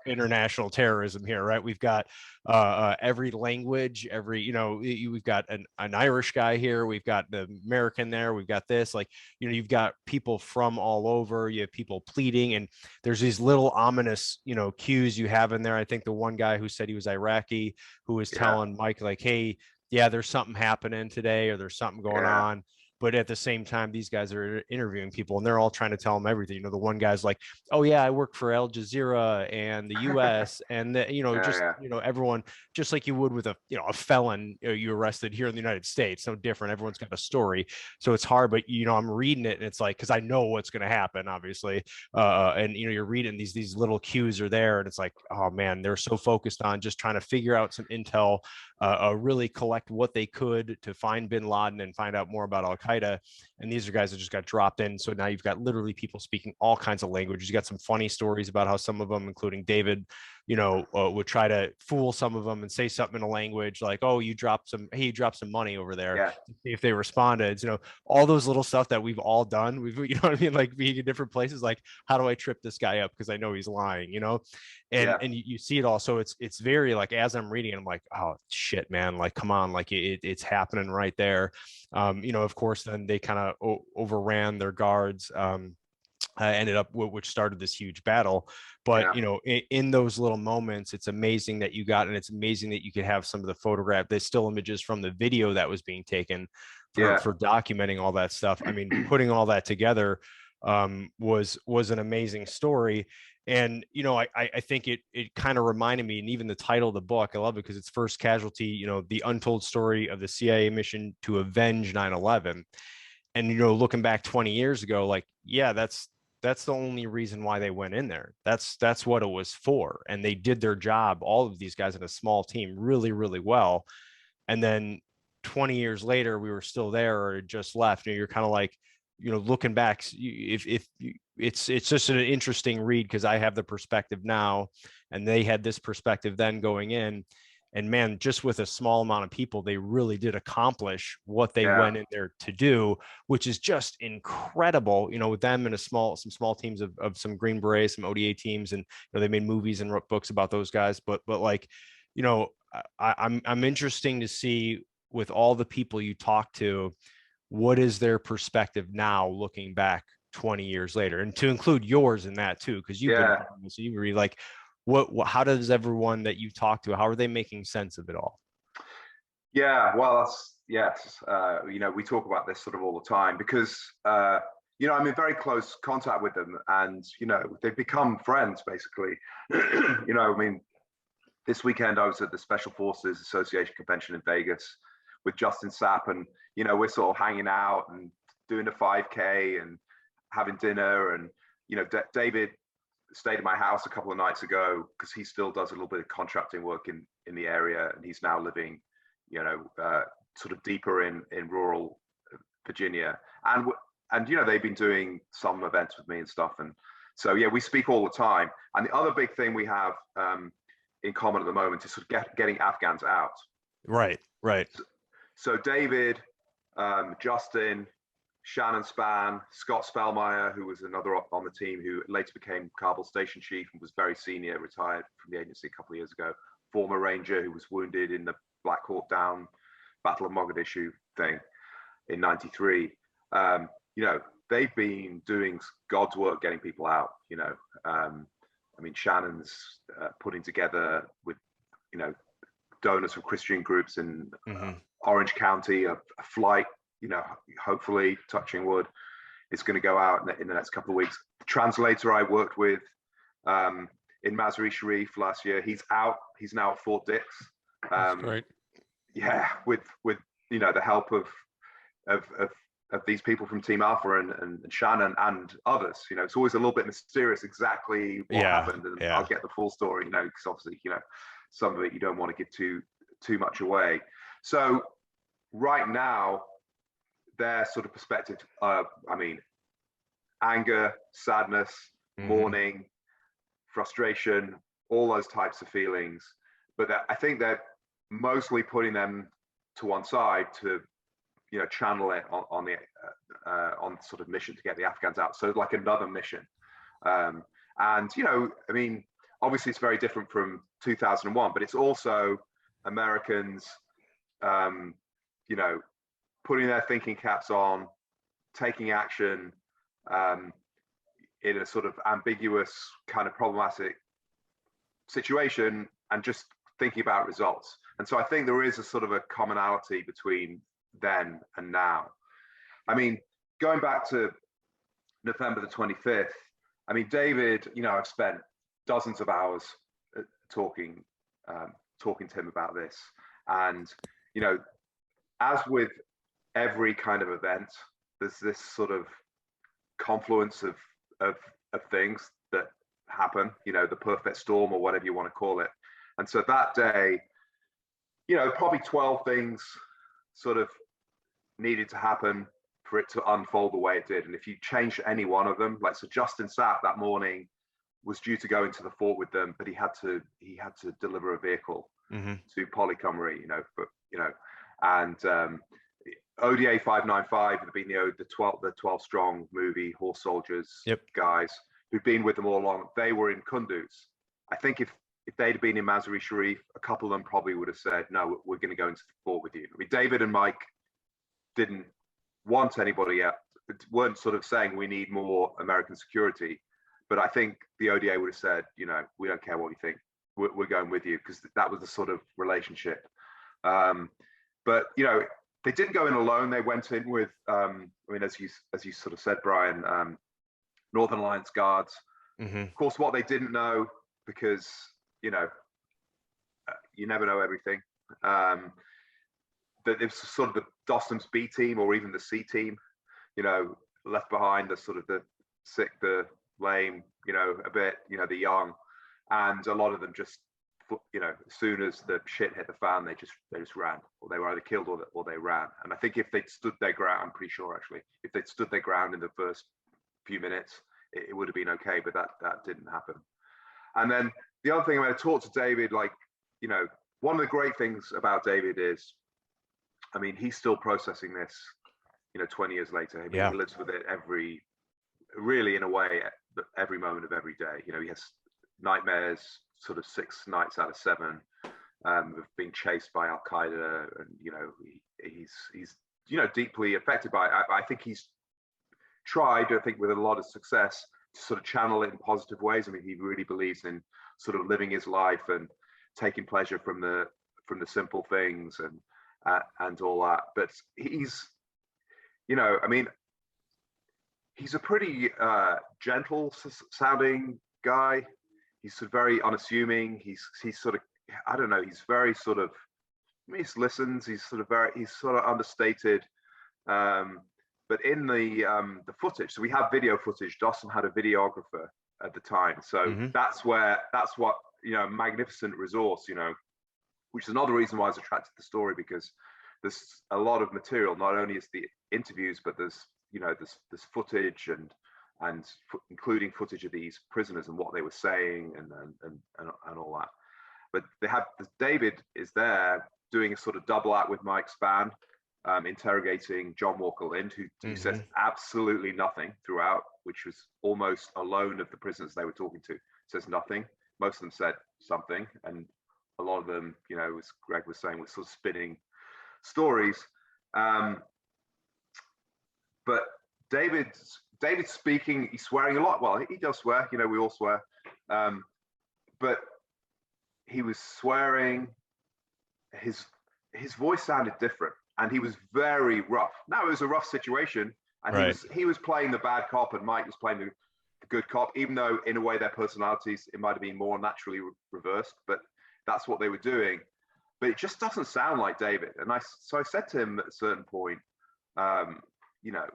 international terrorism here, right? We've got every language, every, you know, we've got an Irish guy here, we've got the American there, we've got this, like, you know, you've got people from all over, you have people pleading, and there's these little ominous, you know, cues you have in there. I think the one guy who said he was Iraqi, who was telling Mike, like, hey, yeah, there's something happening today, or there's something going on. But at the same time, these guys are interviewing people, and they're all trying to tell them everything. You know, the one guy's like, "Oh yeah, I work for Al Jazeera and the U.S." and you know, you know, everyone, just like you would with a, you know, a felon you arrested here in the United States, no different. Everyone's got a story, so it's hard. But you know, I'm reading it, and it's like, because I know what's going to happen, obviously, and you know, you're reading these little cues are there, and it's like, oh man, they're so focused on just trying to figure out some intel, really collect what they could to find bin Laden and find out more about Al Qaeda. And these are guys that just got dropped in. So now you've got literally people speaking all kinds of languages. You got some funny stories about how some of them, including David, you know, would try to fool some of them and say something in a language like, "Oh, you dropped some money over there." To see if they responded. You know, all those little stuff that we've all done. You know what I mean? Like being in different places, like, how do I trip this guy up because I know he's lying? You know, and you see it all. So it's very, like, as I'm reading, I'm like, oh shit, man, like, come on, like it's happening right there. You know, of course, then they kind of overran their guards. Ended up which started this huge battle. But you know, in those little moments, it's amazing that you got, and it's amazing that you could have some of the photograph, the still images from the video that was being taken for documenting all that stuff. I mean, putting all that together was an amazing story. And you know, I think it kind of reminded me, and even the title of the book, I love it because it's First Casualty, you know, the untold story of the CIA mission to avenge 9/11. And you know, looking back 20 years ago, like, yeah, that's the only reason why they went in there. That's what it was for, and they did their job, all of these guys in a small team, really, really well. And then 20 years later, we were still there or just left. And you're kind of like, you know, looking back, if it's just an interesting read, because I have the perspective now, and they had this perspective then going in. And man, just with a small amount of people, they really did accomplish what they went in there to do, which is just incredible. You know, with them and some small teams of some Green Berets, some ODA teams, and you know, they made movies and wrote books about those guys. But like, you know, I'm interesting to see, with all the people you talk to, what is their perspective now, looking back 20 years later, and to include yours in that too, because you've been, so you really, like, how does everyone that you talk to, how are they making sense of it all? Well, you know, we talk about this sort of all the time, because you know, I'm in very close contact with them, and you know, they've become friends basically. You know, I mean, this weekend I was at the Special Forces Association convention in Vegas with Justin Sapp, and you know, we're sort of hanging out and doing a 5K and having dinner. And you know, David stayed at my house a couple of nights ago because he still does a little bit of contracting work in the area, and he's now living, you know, sort of deeper in rural Virginia. And you know, they've been doing some events with me and stuff, and so yeah, we speak all the time. And the other big thing we have in common at the moment is sort of getting Afghans out. Right. So David, Justin, Shannon Spann, Scott Spellmeyer, who was another on the team, who later became Kabul station chief and was very senior, retired from the agency a couple of years ago. Former Ranger who was wounded in the Black Hawk Down Battle of Mogadishu thing in '93. You know, they've been doing God's work getting people out. You know, I mean, Shannon's putting together with, you know, donors from Christian groups in Orange County a flight. You know, hopefully, touching wood, it's going to go out in the next couple of weeks. The translator I worked with in Mazar-e Sharif last year, he's out. He's now at Fort Dix. That's great. Yeah, with you know, the help of these people from Team Alpha and Shannon and others. You know, it's always a little bit mysterious exactly what happened, and I'll get the full story. You know, because obviously, you know, some of it you don't want to give too much away. So right now, their sort of perspective, I mean, anger, sadness, mourning, frustration, all those types of feelings. But I think they're mostly putting them to one side to, you know, channel it on the sort of mission to get the Afghans out. So like another mission. And, you know, I mean, obviously it's very different from 2001, but it's also Americans, you know, putting their thinking caps on, taking action in a sort of ambiguous kind of problematic situation, and just thinking about results. And so I think there is a sort of a commonality between then and now. I mean, going back to November the 25th, I mean, David, you know, I've spent dozens of hours talking to him about this. And, you know, as with every kind of event, there's this sort of confluence of things that happen, you know, the perfect storm or whatever you want to call it. And so that day, you know, probably 12 things sort of needed to happen for it to unfold the way it did. And if you changed any one of them, like, so Justin Sapp that morning was due to go into the fort with them, but he had to deliver a vehicle to Polycumry, you know, and ODA 595 had been the 12 strong movie horse soldiers guys who'd been with them all along. They were in Kunduz. I think if they'd have been in Mazar-e Sharif, a couple of them probably would have said, no, we're going to go into the fort with you. I mean, David and Mike didn't want anybody yet, weren't sort of saying we need more American security. But I think the ODA would have said, you know, we don't care what you think. We're going with you, because that was the sort of relationship. But, you know, they didn't go in alone. They went in with, I mean, as you sort of said, Brian, Northern Alliance Guards. Of course, what they didn't know, because, you know, you never know everything, that it was sort of the Dostum's B team or even the C team, you know, left behind, the sort of the sick, the lame, you know, a bit, you know, the young, and a lot of them just, you know, as soon as the shit hit the fan, they just ran, or they were either killed or they ran. And I think if they'd stood their ground, I'm pretty sure actually, if they'd stood their ground in the first few minutes, it would have been okay, but that didn't happen. And then the other thing, when I talked to David, like, you know, one of the great things about David is, I mean, he's still processing this, you know, 20 years later. I mean, he lives with it really in a way, every moment of every day. You know, he has nightmares sort of 6 nights out of 7 of being chased by Al Qaeda, and, you know, he's you know, deeply affected by it. I think he's tried, I think with a lot of success, to sort of channel it in positive ways. I mean, he really believes in sort of living his life and taking pleasure from the simple things and all that. But he's, you know, I mean, he's a pretty gentle sounding guy. He's sort of very unassuming. He's sort of, I don't know, he's very sort of, I mean, he listens. He's sort of understated. But in the footage, so we have video footage. Dawson had a videographer at the time, so that's what, you know, magnificent resource, you know, which is another reason why I was attracted to the story, because there's a lot of material. Not only is the interviews, but there's, you know, there's footage and including footage of these prisoners and what they were saying and all that. But David is there doing a sort of double act with Mike Spann, interrogating John Walker Lind, who says absolutely nothing throughout, which was almost alone of the prisoners they were talking to, says nothing. Most of them said something, and a lot of them, you know, as Greg was saying, was sort of spinning stories. But David's speaking, he's swearing a lot. Well, he does swear, you know, we all swear. But he was swearing, his voice sounded different, and he was very rough. Now, it was a rough situation, and he was playing the bad cop, and Mike was playing the good cop, even though in a way their personalities, it might have been more naturally reversed, but that's what they were doing. But it just doesn't sound like David. And so I said to him at a certain point, you know,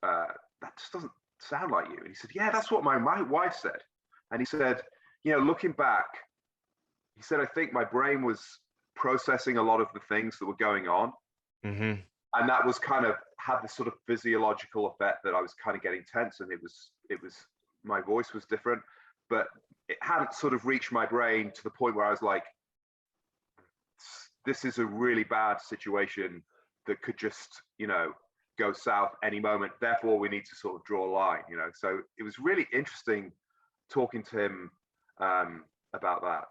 that just doesn't sound like you. And he said, yeah, that's what my wife said. And he said, you know, looking back, he said, I think my brain was processing a lot of the things that were going on. And that was kind of had this sort of physiological effect that I was kind of getting tense, and it was my voice was different, but it hadn't sort of reached my brain to the point where I was like, this is a really bad situation that could just, you know, go south any moment. Therefore, we need to sort of draw a line, you know. So it was really interesting talking to him about that.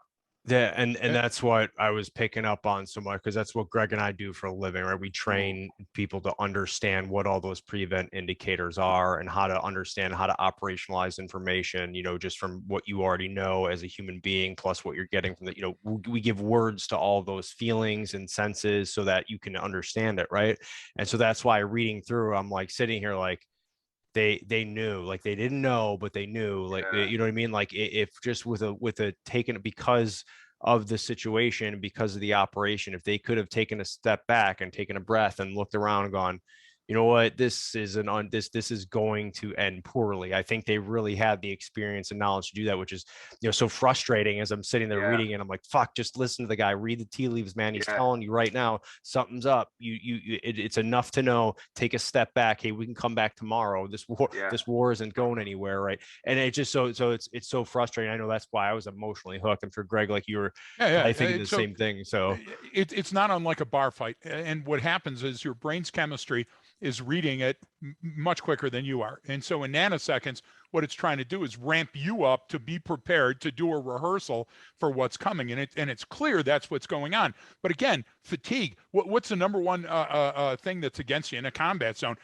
Yeah, and that's what I was picking up on so much, because that's what Greg and I do for a living, right? We train people to understand what all those pre-event indicators are and how to understand how to operationalize information, you know, just from what you already know as a human being, plus what you're getting from the, you know, we give words to all those feelings and senses so that you can understand it, right? And so that's why reading through, I'm like sitting here like, they knew, like they didn't know, but they knew, like, you know what I mean? Like if just with a taken, because of the situation, because of the operation, if they could have taken a step back and taken a breath and looked around and gone, you know what, this is this is going to end poorly. I think they really had the experience and knowledge to do that, which is, you know, so frustrating as I'm sitting there reading it. I'm like, fuck, just listen to the guy, read the tea leaves, man. He's telling you right now, something's up. It's enough to know, take a step back. Hey, we can come back tomorrow. This war isn't going anywhere. Right. And it just, so it's so frustrating. I know that's why I was emotionally hooked. I'm sure Greg, like you were, I think the same thing. So it's not unlike a bar fight. And what happens is your brain's chemistry is reading it much quicker than you are. And so in nanoseconds, what it's trying to do is ramp you up to be prepared to do a rehearsal for what's coming. And it's clear that's what's going on. But again, fatigue, what's the number one thing that's against you in a combat zone?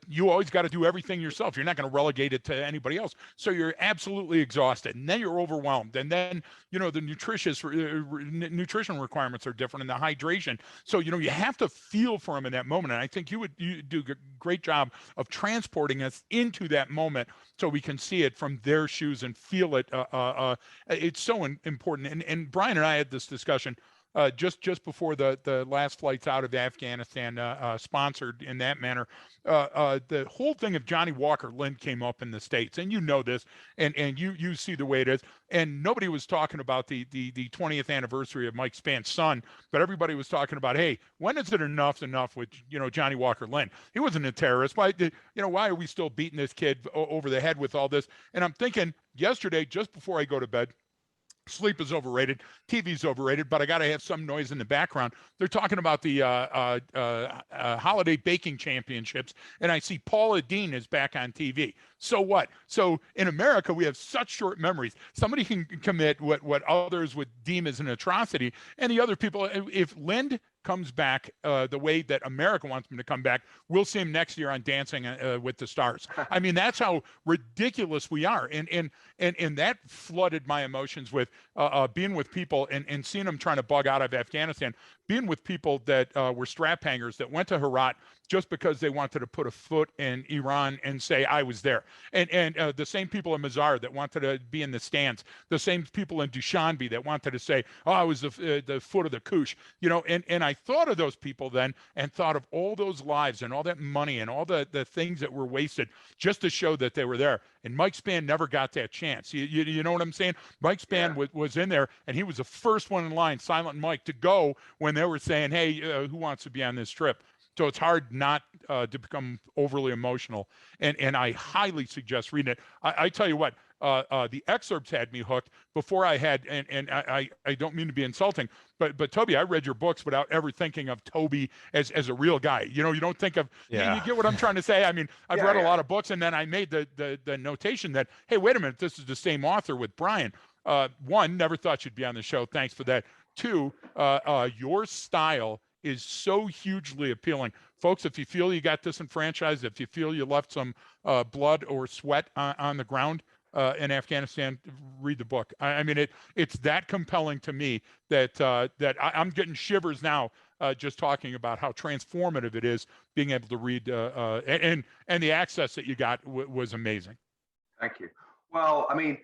You always got to do everything yourself. You're not going to relegate it to anybody else. So you're absolutely exhausted, and then you're overwhelmed. And then, you know, the nutrition requirements are different, and the hydration. So, you know, you have to feel for them in that moment. And I think you do a great job of transporting us into that moment so we can see it from their shoes and feel it. It's so important. And Brian and I had this discussion just before the last flights out of Afghanistan, sponsored in that manner. The whole thing of Johnny Walker Lind came up in the States, and you know this, and you see the way it is. And nobody was talking about the 20th anniversary of Mike Spann's son, but everybody was talking about, hey, when is it enough with, you know, Johnny Walker Lind? He wasn't a terrorist. Why are we still beating this kid over the head with all this? And I'm thinking yesterday, just before I go to bed, sleep is overrated, TV's overrated, but I got to have some noise in the background. They're talking about the holiday baking championships, and I see Paula Deen is back on TV. So what? So in America, we have such short memories. Somebody can commit what others would deem as an atrocity, and the other people, if Lind comes back the way that America wants him to come back, we'll see him next year on Dancing with the Stars. I mean, that's how ridiculous we are. And that flooded my emotions with being with people and seeing them trying to bug out of Afghanistan, being with people that were strap hangers that went to Herat just because they wanted to put a foot in Iran and say, I was there. And the same people in Mazar that wanted to be in the stands, the same people in Dushanbe that wanted to say, oh, I was the foot of the Kush, you know, and I thought of those people then and thought of all those lives and all that money and all the things that were wasted just to show that they were there. And Mike Spann never got that chance. You know what I'm saying? Mike Spann was in there, and he was the first one in line, Silent Mike, to go when they were saying, hey, who wants to be on this trip? So it's hard not to become overly emotional. And I highly suggest reading it. I tell you what, the excerpts had me hooked before I had, and I don't mean to be insulting, but Toby, I read your books without ever thinking of Toby as a real guy. You know, you don't think of, you get what I'm trying to say? I mean, I've read a lot of books, and then I made the notation that, hey, wait a minute, this is the same author with Brian. One, never thought you'd be on the show. Thanks for that. Two, your style is so hugely appealing. Folks, if you feel you got disenfranchised, if you feel you left some blood or sweat on the ground in Afghanistan, read the book. I mean, it's that compelling to me that I'm getting shivers now just talking about how transformative it is being able to read, and the access that you got was amazing. Thank you. Well, I mean,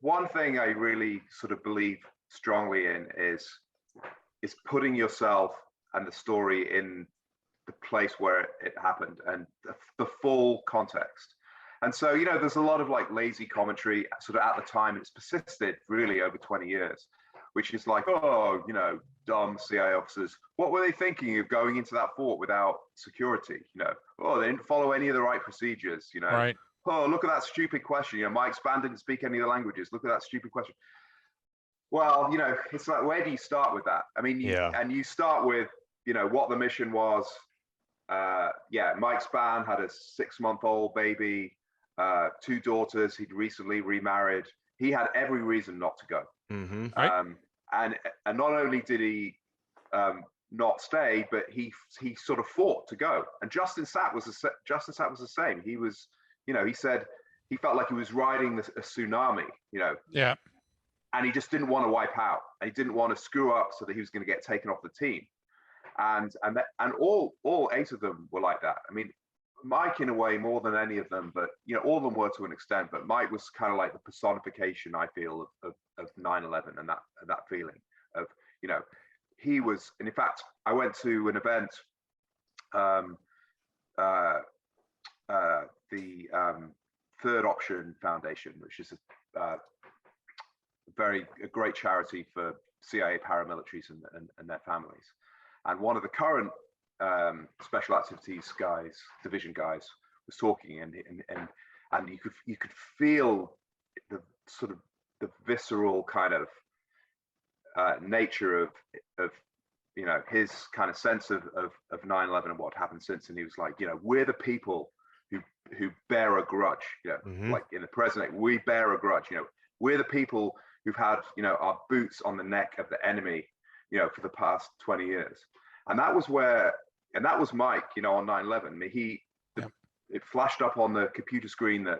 one thing I really sort of believe strongly in is putting yourself and the story in the place where it happened and the full context. And so, you know, there's a lot of like lazy commentary sort of at the time. It's persisted really over 20 years, which is like, oh, you know, dumb CIA officers. What were they thinking of going into that fort without security? You know, oh, they didn't follow any of the right procedures, you know. Right. Oh, look at that stupid question. You know, Mike's band didn't speak any of the languages. Look at that stupid question. Well, you know, it's like, where do you start with that? I mean, and you start with, you know, what the mission was. Mike Spann had a 6-month-old baby, 2 daughters. He'd recently remarried. He had every reason not to go. Mm-hmm. Right. And not only did he not stay, but he sort of fought to go. And Justin Sapp was the same. He was, you know, he said he felt like he was riding a tsunami. You know. Yeah. And he just didn't want to wipe out. And he didn't want to screw up so that he was going to get taken off the team. And all 8 of them were like that. I mean, Mike in a way more than any of them, but you know, all of them were to an extent. But Mike was kind of like the personification, I feel, of 9/11 and that feeling of, you know, he was. And in fact, I went to an event, the Third Option Foundation, which is a great charity for CIA paramilitaries and their families. And one of the current special activities guys, division guys, was talking, and you could feel the sort of the visceral kind of nature of you know, his kind of sense of 9/11 and what happened since. And he was like, you know, we're the people who bear a grudge, you know, like in the present, we bear a grudge, you know, we're the people who've had, you know, our boots on the neck of the enemy, you know, for the past 20 years. And that was Mike, you know, on 9/11. I mean, it flashed up on the computer screen that,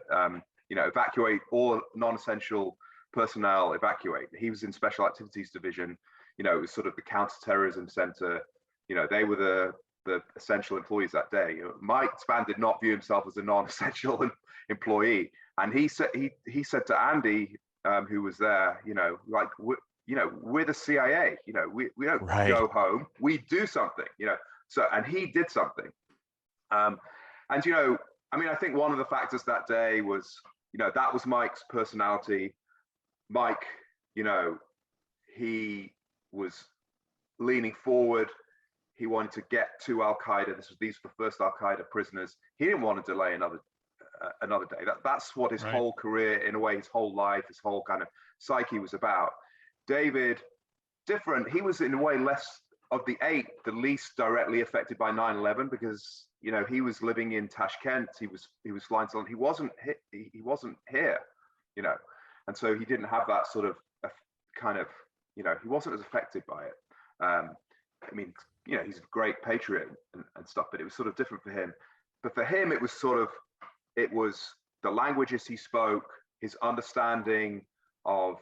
you know, evacuate all non-essential personnel, evacuate. He was in Special Activities Division, you know, it was sort of the counterterrorism center. You know, they were the essential employees that day. You know, Mike Spann did not view himself as a non-essential employee. And he said to Andy, who was there, you know, like, we're the CIA, you know, we don't go home, we do something, you know. So, and he did something. And, you know, I mean, I think one of the factors that day was, you know, that was Mike's personality. Mike, you know, he was leaning forward. He wanted to get to Al-Qaeda. These were the first Al-Qaeda prisoners. He didn't want to delay another day. That's what his whole career, in a way, his whole life, his whole kind of psyche was about. David, different. He was in a way less of the 8, the least directly affected by 9/11, because, you know, he was living in Tashkent. He was flying to London. He wasn't here, you know, and so he didn't have that sort of kind of, you know, he wasn't as affected by it. I mean, you know, he's a great patriot and stuff, but it was sort of different for him. But for him, it was the languages he spoke, his understanding of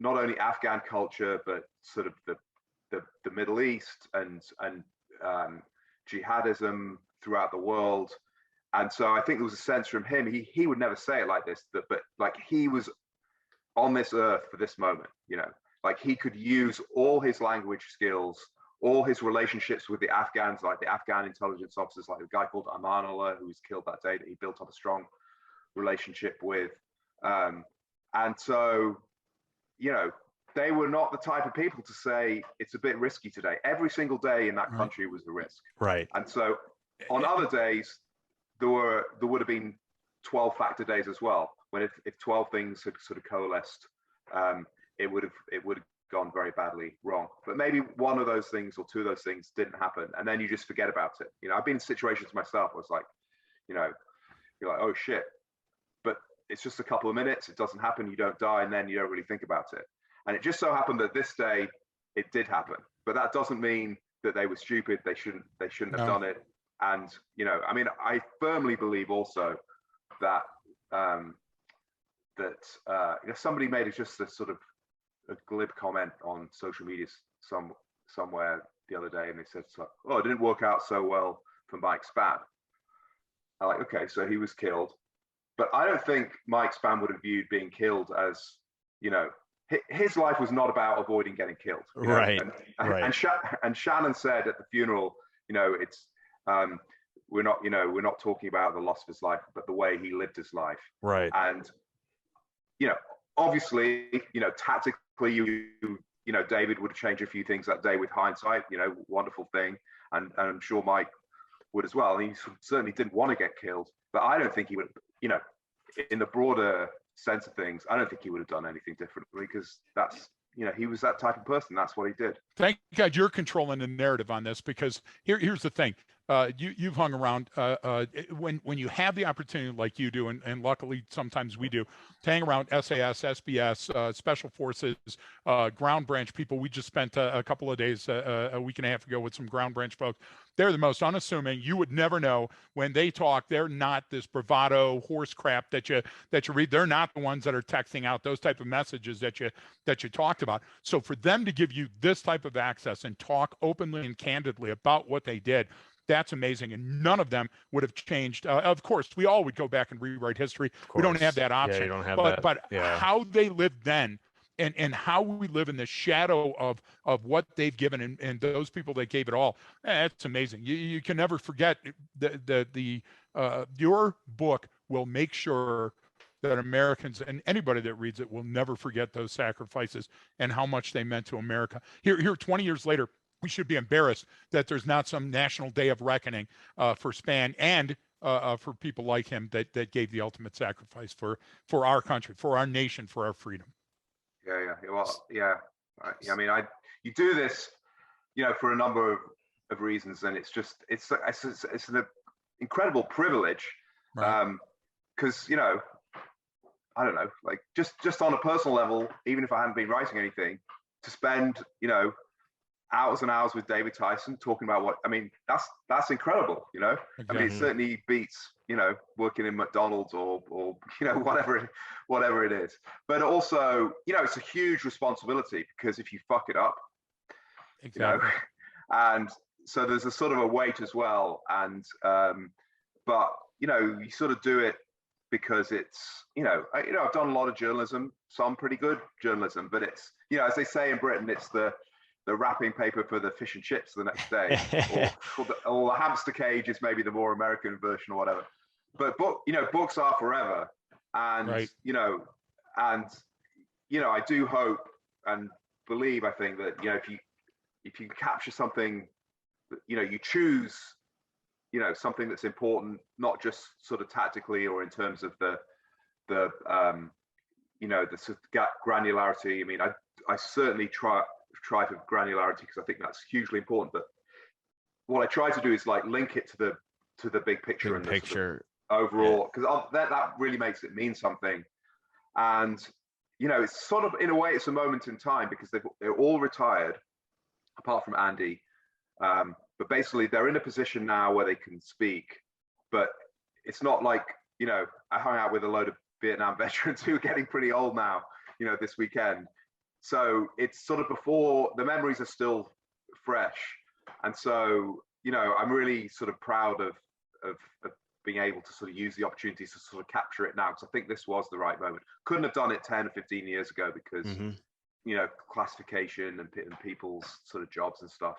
not only Afghan culture, but sort of the Middle East and jihadism throughout the world. And so I think there was a sense from him, he would never say it like this, but like he was on this earth for this moment, you know, like he could use all his language skills, all his relationships with the Afghans, like the Afghan intelligence officers, like a guy called Amanullah, who was killed that day, that he built up a strong relationship with. And so, you know, they were not the type of people to say it's a bit risky today. Every single day in that country was a risk. Right. And so on other days, there would have been 12-factor days as well. when if 12 things had sort of coalesced, it would have gone very badly wrong. But maybe one of those things or two of those things didn't happen, and then you just forget about it. You know, I've been in situations myself where it's like, you know, you're like, oh shit, but it's just a couple of minutes, it doesn't happen, you don't die, and then you don't really think about it. And it just so happened that this day it did happen, but that doesn't mean that they were stupid. They shouldn't have done it. And you know, I mean, I firmly believe also that you know, somebody made just a sort of a glib comment on social media somewhere the other day, and they said, "Oh, it didn't work out so well for Mike Spann." I'm like, okay, so he was killed, but I don't think Mike Spann would have viewed being killed as, you know, his life was not about avoiding getting killed, you know? Right. And Shannon said at the funeral, you know, it's we're not talking about the loss of his life, but the way he lived his life. Right. And you know, obviously, you know, tactically, you know, David would have changed a few things that day with hindsight, you know, wonderful thing. And I'm sure Mike would as well. And he certainly didn't want to get killed, but I don't think he would, you know, in the broader sense of things, I don't think he would have done anything differently, because that's, you know, he was that type of person. That's what he did. Thank God you're controlling the narrative on this, because here's the thing. You've hung around when you have the opportunity like you do, and luckily sometimes we do, to hang around SAS, SBS, Special Forces, Ground Branch people. We just spent a couple of days, a week and a half ago, with some Ground Branch folks. They're the most unassuming. You would never know when they talk. They're not this bravado horse crap that you read. They're not the ones that are texting out those type of messages that you talked about. So for them to give you this type of access and talk openly and candidly about what they did, that's amazing. And none of them would have changed. Of course, we all would go back and rewrite history. We don't have that option. Yeah, you don't have but, that. But yeah. How they lived then, and how we live in the shadow of what they've given, and those people that gave it all, it's amazing. You can never forget your book will make sure that Americans and anybody that reads it will never forget those sacrifices and how much they meant to America. Here 20 years later, we should be embarrassed that there's not some national day of reckoning for Spann and for people like him that gave the ultimate sacrifice for our country, for our nation, for our freedom. Yeah. Well, yeah. I mean, you do this, you know, for a number of reasons, and it's an incredible privilege, right. Because you know, I don't know, like just on a personal level, even if I hadn't been writing anything, to spend, you know, hours and hours with David Tyson talking about what, I mean, that's incredible, you know. Exactly. I mean, it certainly beats, you know, working in McDonald's or you know, whatever it is. But also, you know, it's a huge responsibility, because if you fuck it up, exactly. You know, and so there's a sort of a weight as well. And but you know, you sort of do it because it's, you know, I've done a lot of journalism, some pretty good journalism, but it's, you know, as they say in Britain, it's the wrapping paper for the fish and chips the next day, or the hamster cage is maybe the more American version or whatever. But books are forever, and right. you know, I do hope and believe, I think that, you know, if you capture something, you know, you choose, you know, something that's important, not just sort of tactically or in terms of the you know, the sort of granularity. I mean, I certainly try for granularity, because I think that's hugely important. But what I try to do is like link it to the big picture and the sort of overall, because that really makes it mean something. And you know, it's sort of, in a way, it's a moment in time, because they're all retired apart from Andy. But basically, they're in a position now where they can speak. But it's not like, you know, I hung out with a load of Vietnam veterans who are getting pretty old now, you know, this weekend. So it's sort of before, the memories are still fresh. And so, you know, I'm really sort of proud of being able to sort of use the opportunities to sort of capture it now, because I think this was the right moment. Couldn't have done it 10 or 15 years ago, because, you know, classification and people's sort of jobs and stuff,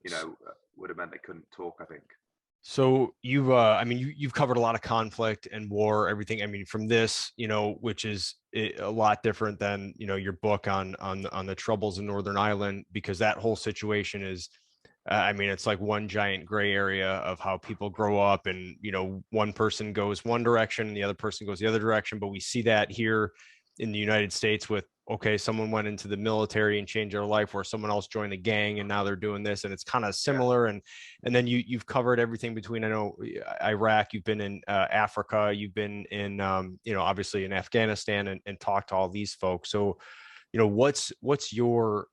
you know, would have meant they couldn't talk, I think. So you've covered a lot of conflict and war, everything. I mean, from this, you know, which is a lot different than, you know, your book on the troubles in Northern Ireland, because that whole situation is I mean, it's like one giant gray area of how people grow up, and one person goes one direction and the other person goes the other direction. But we see that here in the United States with, okay, someone went into the military and changed their life, or someone else joined the gang and now they're doing this, and it's kind of similar. And then you've covered everything between, I know, Iraq, you've been in Africa, you've been in obviously in Afghanistan, and talked to all these folks. So what's your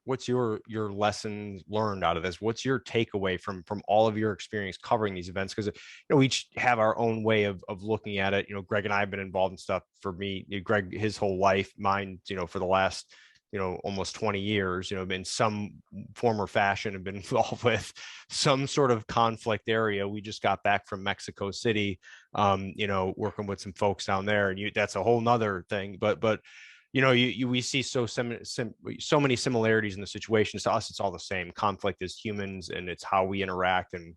lessons learned out of this? What's your takeaway from all of your experience covering these events? Because we each have our own way of looking at it. Greg and I have been involved in stuff. For me, Greg, his whole life, mine, for the last almost 20 years, in some form or fashion have been involved with some sort of conflict area. We just got back from Mexico City, working with some folks down there, and that's a whole nother thing. But we see so many similarities in the situations. To us, it's all the same. Conflict is humans, and it's how we interact. And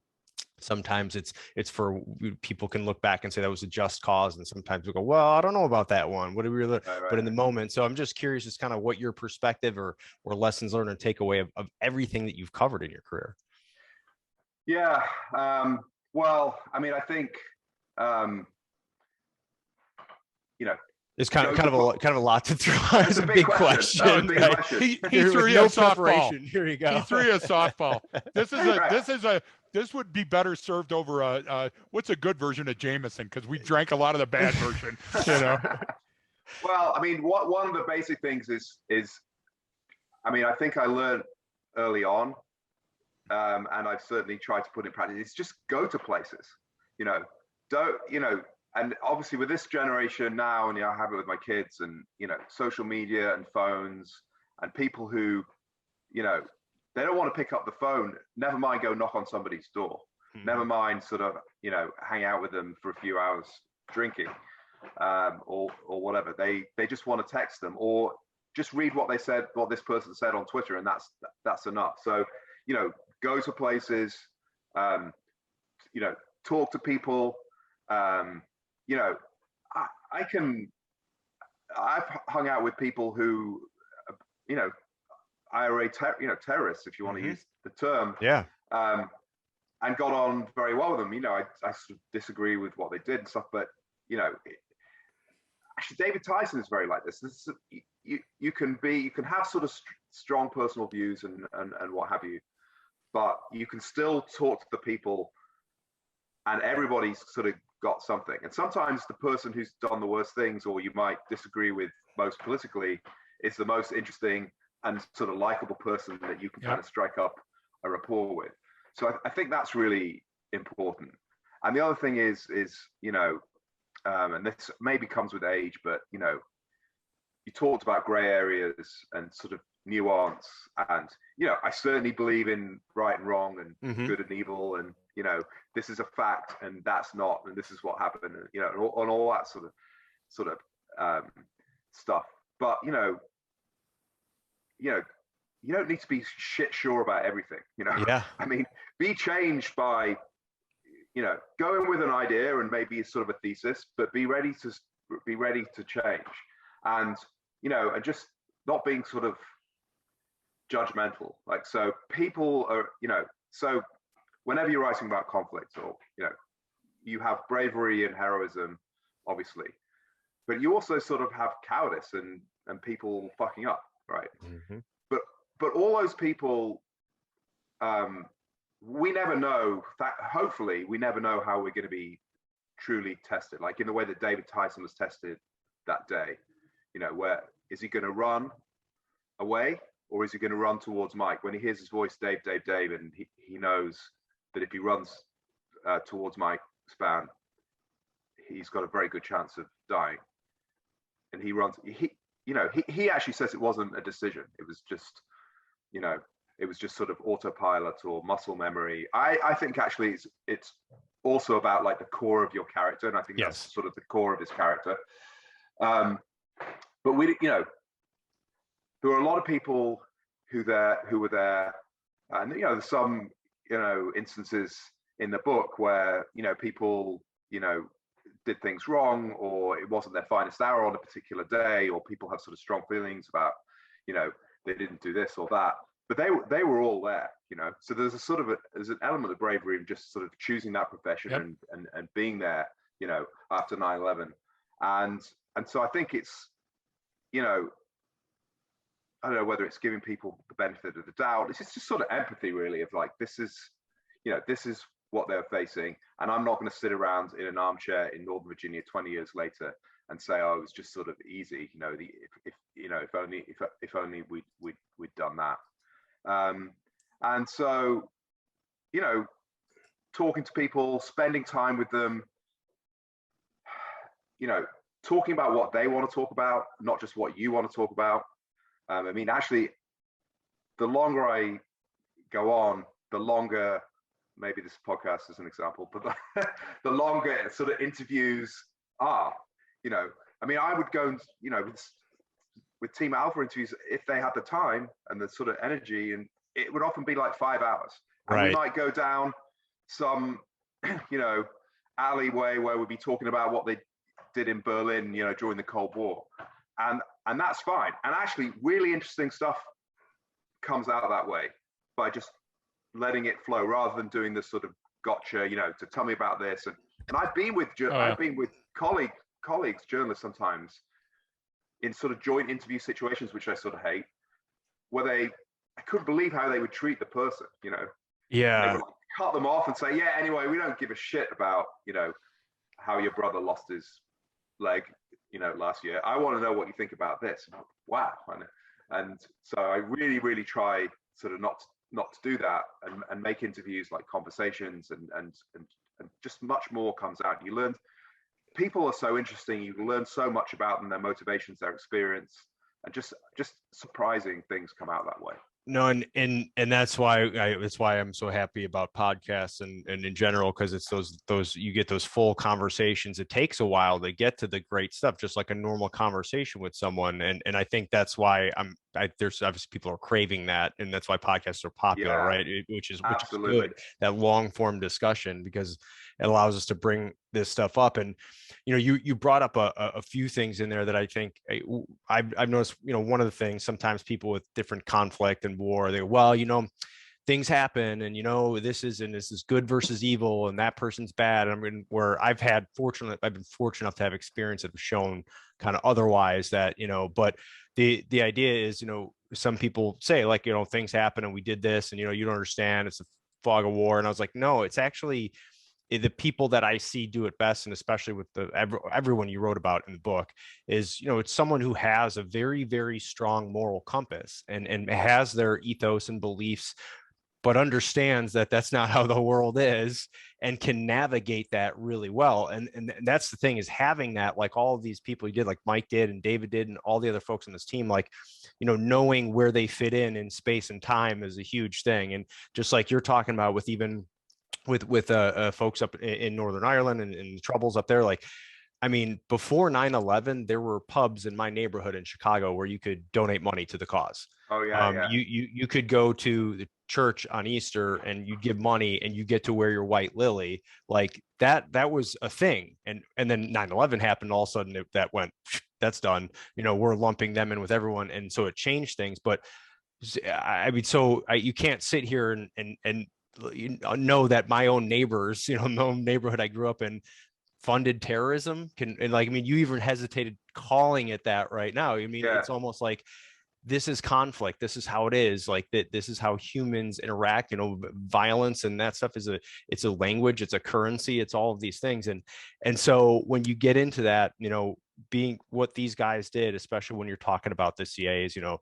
sometimes it's for people can look back and say that was a just cause, and sometimes we go, well, I don't know about that one. What do we really? Right. But in the moment, so I'm just curious, just kind of what your perspective or lessons learned and takeaway of everything that you've covered in your career. Yeah. Well, I mean, I think it's kind of a lot to throw. It's a big question. Right? He threw you a softball. Here you go. He threw you a softball. This would be better served over what's a good version of Jameson, because we drank a lot of the bad version. Well, I mean, one of the basic things is I mean, I think I learned early on, and I've certainly tried to put in practice. It's just go to places. And obviously with this generation now, and I have it with my kids, and social media and phones, and people who, they don't want to pick up the phone. Never mind go knock on somebody's door. Mm-hmm. Never mind sort of hang out with them for a few hours drinking, or whatever. They just want to text them or just read what this person said on Twitter, and that's enough. So go to places, talk to people. I've hung out with people who, IRA, terrorists, if you want to use the term. Yeah. And got on very well with them. I sort of disagree with what they did and stuff, but actually David Tyson is very like this. You can have sort of strong personal views and what have you, but you can still talk to the people, and everybody's sort of got something. And sometimes the person who's done the worst things, or you might disagree with most politically, is the most interesting and sort of likable person that you can kind of strike up a rapport with. So I think that's really important. And the other thing is and this maybe comes with age, but you talked about gray areas and sort of nuance, and I certainly believe in right and wrong and good and evil, and this is a fact and that's not, and this is what happened, and on all that sort of stuff. But you don't need to be shit sure about everything. Yeah. I mean, be changed by go in with an idea and maybe it's sort of a thesis, but be ready to change, and and just not being sort of judgmental. Like, so people are so whenever you're writing about conflict, or you have bravery and heroism, obviously, but you also sort of have cowardice and people fucking up, right? Mm-hmm. But all those people, we never know that. Hopefully, we never know how we're going to be truly tested, like in the way that David Tyson was tested that day. Where is he going to run away, or is he going to run towards Mike when he hears his voice, Dave, Dave, Dave, and he knows that if he runs towards Mike Spann, he's got a very good chance of dying. And he runs. He actually says it wasn't a decision. It was just, it was just sort of autopilot or muscle memory. I think actually it's also about like the core of your character, and I think that's sort of the core of his character. But there were a lot of people who were there, and there's some instances in the book where people did things wrong, or it wasn't their finest hour on a particular day, or people have sort of strong feelings about they didn't do this or that. but they were all there, you know. So there's a sort of there's an element of bravery in just sort of choosing that profession Yep. and being there, you know, after 9/11. And so I think it's, you know, I don't know whether it's giving people the benefit of the doubt. It's just sort of empathy, really, of like, this is, you know, this is what they're facing, and I'm not going to sit around in an armchair in Northern Virginia 20 years later and say, oh, it was just sort of easy, you know, if you know, if only we'd done that. And so, you know, talking to people, spending time with them, you know, talking about what they want to talk about, not just what you want to talk about. I mean, actually, the longer I go on, the longer, maybe this podcast is an example, but the longer sort of interviews are, you know. I mean, I would go and, you know, with Team Alpha interviews, if they had the time and the sort of energy, and it would often be like 5 hours. And we might go down some, you know, alleyway where we'd be talking about what they did in Berlin, you know, during the Cold War. And that's fine. And actually, really interesting stuff comes out that way by just letting it flow rather than doing this sort of gotcha, you know, to tell me about this. And I've been with colleagues, journalists sometimes, in sort of joint interview situations, which I sort of hate, where I couldn't believe how they would treat the person, you know. Yeah. They would like cut them off and say, yeah, anyway, we don't give a shit about, you know, how your brother lost his leg, you know, last year. I want to know what you think about this. Wow. And so I really, really try sort of not to do that, and make interviews like conversations, and just much more comes out. You learn, people are so interesting. You learn so much about them, their motivations, their experience, and just surprising things come out that way. No, and that's why I'm so happy about podcasts and in general, because it's those you get those full conversations. It takes a while to get to the great stuff, just like a normal conversation with someone. And I think that's why there's obviously people are craving that, and that's why podcasts are popular, right? Which is good, that long form discussion, because it allows us to bring this stuff up. And you know, you brought up a few things in there that I think I've noticed. You know, one of the things, sometimes people with different conflict and war, they go, well, you know, things happen, and you know, this is good versus evil, and that person's bad. And I mean, where I've been fortunate enough to have experience that have shown kind of otherwise, that, you know, but the idea is, you know, some people say, like, you know, things happen and we did this, and you know, you don't understand, it's a fog of war. And I was like, no, it's actually the people that I see do it best, and especially with everyone you wrote about in the book, is, you know, it's someone who has a very, very strong moral compass and has their ethos and beliefs, but understands that that's not how the world is, and can navigate that really well. And that's the thing, is having that, like all of these people you did, like Mike did and David did and all the other folks on this team, like, you know, knowing where they fit in space and time is a huge thing. And just like you're talking about with even with folks up in Northern Ireland and the troubles up there, like, I mean, before 9/11, there were pubs in my neighborhood in Chicago where you could donate money to the cause. Oh yeah, yeah. You could go to the church on Easter and you'd give money and you get to wear your white lily. Like that was a thing. And then 9/11 happened. All of a sudden that went, that's done. You know, we're lumping them in with everyone. And so it changed things. But I mean, you can't sit here and you know that my own neighbors, you know, my own neighborhood I grew up in, funded terrorism. And like, I mean, you even hesitated calling it that right now. I mean, It's almost like, this is conflict. This is how it is. Like that. This is how humans interact. You know, violence and that stuff it's a language. It's a currency. It's all of these things. And so when you get into that, you know, being what these guys did, especially when you're talking about the CIA's, you know,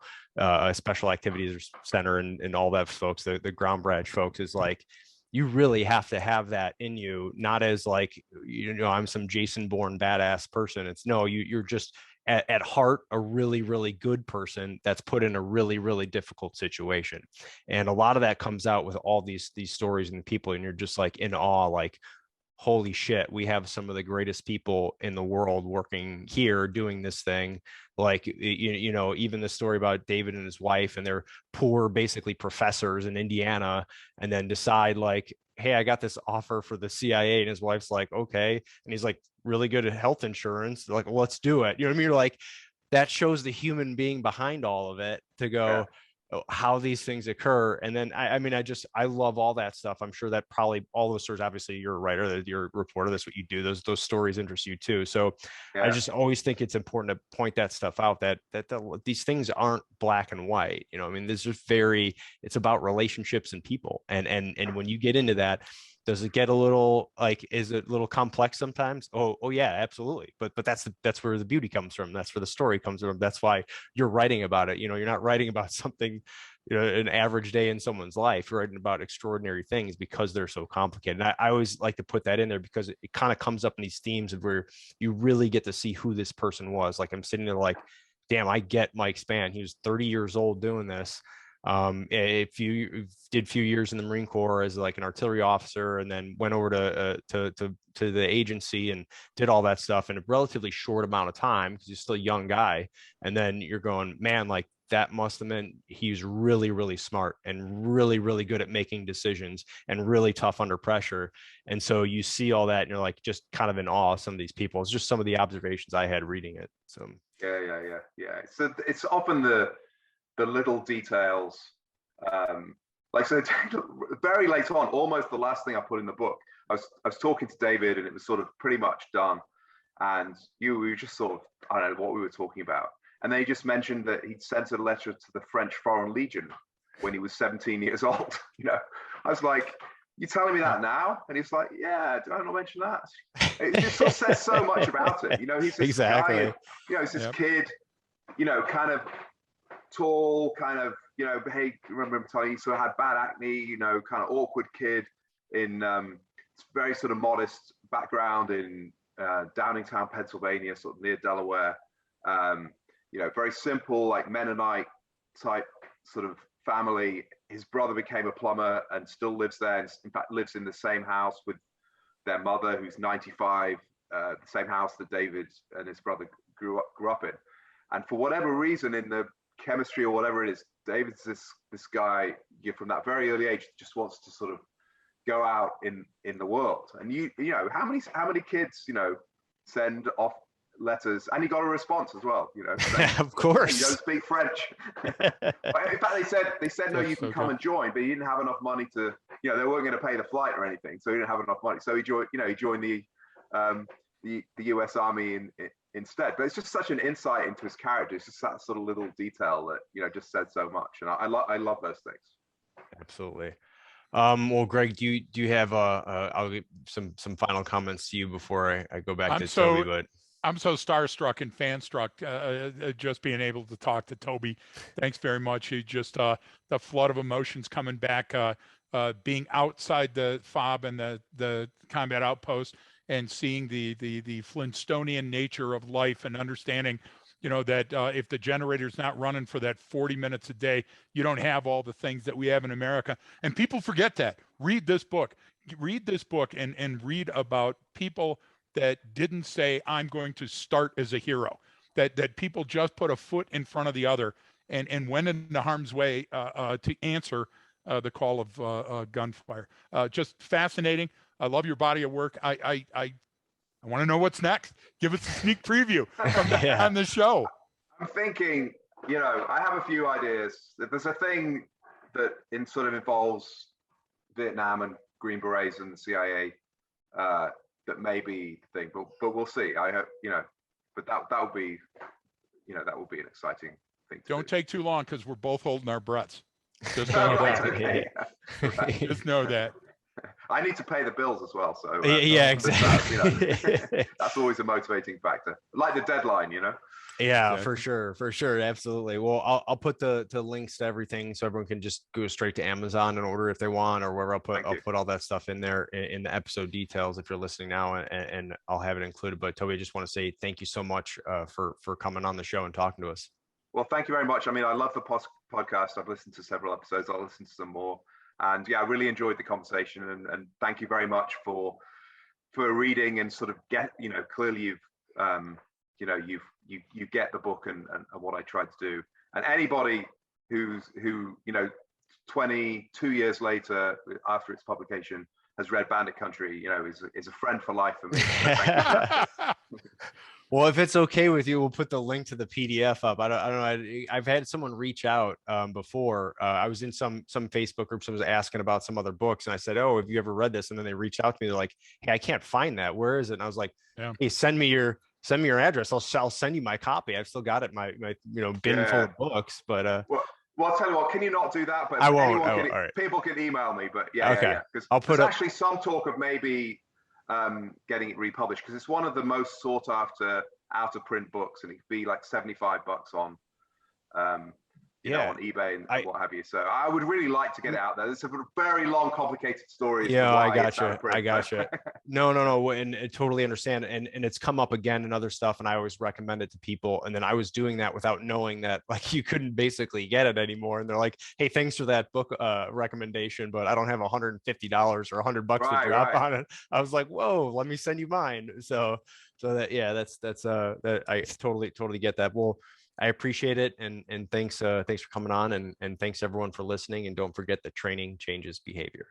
Special Activities Center and all that folks, the ground branch folks, is like, you really have to have that in you, not as like, you know, I'm some Jason Bourne badass person. It's no, you're just at heart a really, really good person that's put in a really, really difficult situation. And a lot of that comes out with all these stories and people, and you're just like in awe, like, holy shit, we have some of the greatest people in the world working here doing this thing. Like, you know, even the story about David and his wife, and they're poor, basically professors in Indiana, and then decide like, hey, I got this offer for the CIA. And his wife's like, okay. And he's like, really good at health insurance. They're like, well, let's do it. You know what I mean? You're like, that shows the human being behind all of it, to go, how these things occur. And then I mean, I love all that stuff. I'm sure that probably all those stories, obviously you're a writer, you're a reporter, that's what you do. Those stories interest you too. So I just always think it's important to point that stuff out, that these things aren't black and white. I mean, this is it's about relationships and people. And when you get into that, does it get a little, like, is it a little complex sometimes? Oh yeah, absolutely. But that's where the beauty comes from. That's where the story comes from. That's why you're writing about it. You're not writing about something, an average day in someone's life. You're writing about extraordinary things because they're so complicated. And I always like to put that in there because it kind of comes up in these themes of where you really get to see who this person was. Like, I'm sitting there like, damn, I get Mike Spann. He was 30 years old doing this. If you did a few years in the Marine Corps as like an artillery officer, and then went over to the agency and did all that stuff in a relatively short amount of time because you're still a young guy. And then you're going, man, like, that must have meant he's really, really smart and really, really good at making decisions and really tough under pressure. And so you see all that and you're like, just kind of in awe of some of these people. It's just some of the observations I had reading it. So yeah. So it's often the little details, like, so very late on, almost the last thing I put in the book, I was talking to David, and it was sort of pretty much done, and we were just sort of, I don't know what we were talking about, and they just mentioned that he'd sent a letter to the French Foreign Legion when he was 17 years old. I was like, you telling me that now? And he's like, yeah, did I not mention that? It just sort of says so much about it. He's this guy, he's this kid, kind of tall, kind of, hey, remember him telling you, sort of had bad acne, kind of awkward kid in very sort of modest background in Downingtown, Pennsylvania, sort of near Delaware. Very simple, like Mennonite type sort of family. His brother became a plumber and still lives there, and in fact lives in the same house with their mother, who's 95, the same house that David and his brother grew up in. And for whatever reason, in the chemistry or whatever it is, David's this guy, from that very early age, just wants to sort of go out in the world. And how many kids send off letters, and he got a response as well, saying, of course, you don't speak French. In fact, they said no, you can come and join, but he didn't have enough money to, they weren't going to pay the flight or anything, so he didn't have enough money, so he joined the US Army instead. But it's just such an insight into his character. It's just that sort of little detail that just said so much, and I love those things. Absolutely. Well, Greg, do you have I'll give some final comments to you before I go back to Toby. But I'm so starstruck and fan-struck just being able to talk to Toby. Thanks very much. You just the flood of emotions coming back, being outside the FOB and the combat outpost, and seeing the Flintstonian nature of life, and understanding, that if the generator's not running for that 40 minutes a day, you don't have all the things that we have in America. And people forget that. Read this book and read about people that didn't say, I'm going to start as a hero, that people just put a foot in front of the other and went into harm's way to answer the call of gunfire. Just fascinating. I love your body of work. I want to know what's next. Give us a sneak preview on the show. I'm thinking, I have a few ideas. There's a thing that sort of involves Vietnam and Green Berets and the CIA that may be the thing, but we'll see. I hope, but that would be, that would be an exciting thing. Don't take too long, because we're both holding our breaths. Just know that. Okay. Just know that. I need to pay the bills as well, so yeah, exactly. That's always a motivating factor, like the deadline, Yeah, exactly. for sure, absolutely. Well, I'll put the links to everything so everyone can just go straight to Amazon and order if they want, or wherever. I'll put all that stuff in there in the episode details if you're listening now, and I'll have it included. But Toby, I just want to say thank you so much for coming on the show and talking to us. Well, thank you very much. I mean, I love the podcast. I've listened to several episodes. I'll listen to some more. And yeah, I really enjoyed the conversation, and thank you very much for reading and sort of clearly you've you get the book and what I tried to do. And anybody who 22 years later after its publication has read Bandit Country, is a friend for life for me. Well, if it's okay with you, we'll put the link to the PDF up. I don't know. I've had someone reach out before. I was in some Facebook group. Someone was asking about some other books, and I said, "Oh, have you ever read this?" And then they reached out to me. They're like, "Hey, I can't find that. Where is it?" And I was like, Yeah. "Hey, send me your address. I'll send you my copy. I've still got it in my bin full of books." But well, I'll tell you what. Can you not do that? But I won't. People can email me. But Okay. yeah. Because there's actually some talk of maybe getting it republished, because it's one of the most sought after out of print books, and it'd be like $75 on on eBay and what have you. So I would really like to get it out there. It's a very long, complicated story. Yeah, I gotcha. No, and I totally understand. And it's come up again and other stuff, and I always recommend it to people. And then I was doing that without knowing that like you couldn't basically get it anymore. And they're like, "Hey, thanks for that book recommendation, but I don't have $150 or $100 to drop on it." I was like, "Whoa, let me send you mine." So that I totally get that. Well, I appreciate it, and thanks for coming on, and thanks everyone for listening, and don't forget that training changes behavior.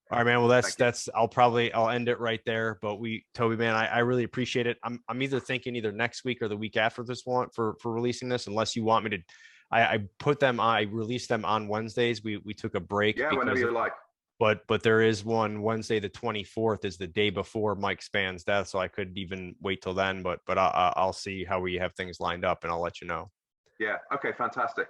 All right, man. Well, I'll end it right there. But Toby, man, I really appreciate it. I'm either thinking either next week or the week after this one for releasing this, unless you want me to. I released them on Wednesdays. We took a break. Yeah, whenever you like. But there is one Wednesday, the 24th is the day before Mike Spann's death, so I could even wait till then. But I'll see how we have things lined up, and I'll let you know. Yeah. Okay. Fantastic.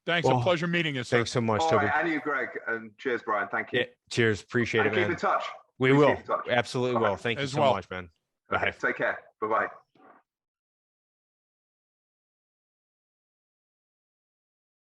Thanks. A pleasure meeting you, sir. Thanks so much, Toby. Right, and you, Greg, and cheers, Brian. Thank you. Yeah, cheers. Appreciate it, man. Keep in touch. We will. Absolutely will. Thank you so much, man. Okay, take care. Bye-bye.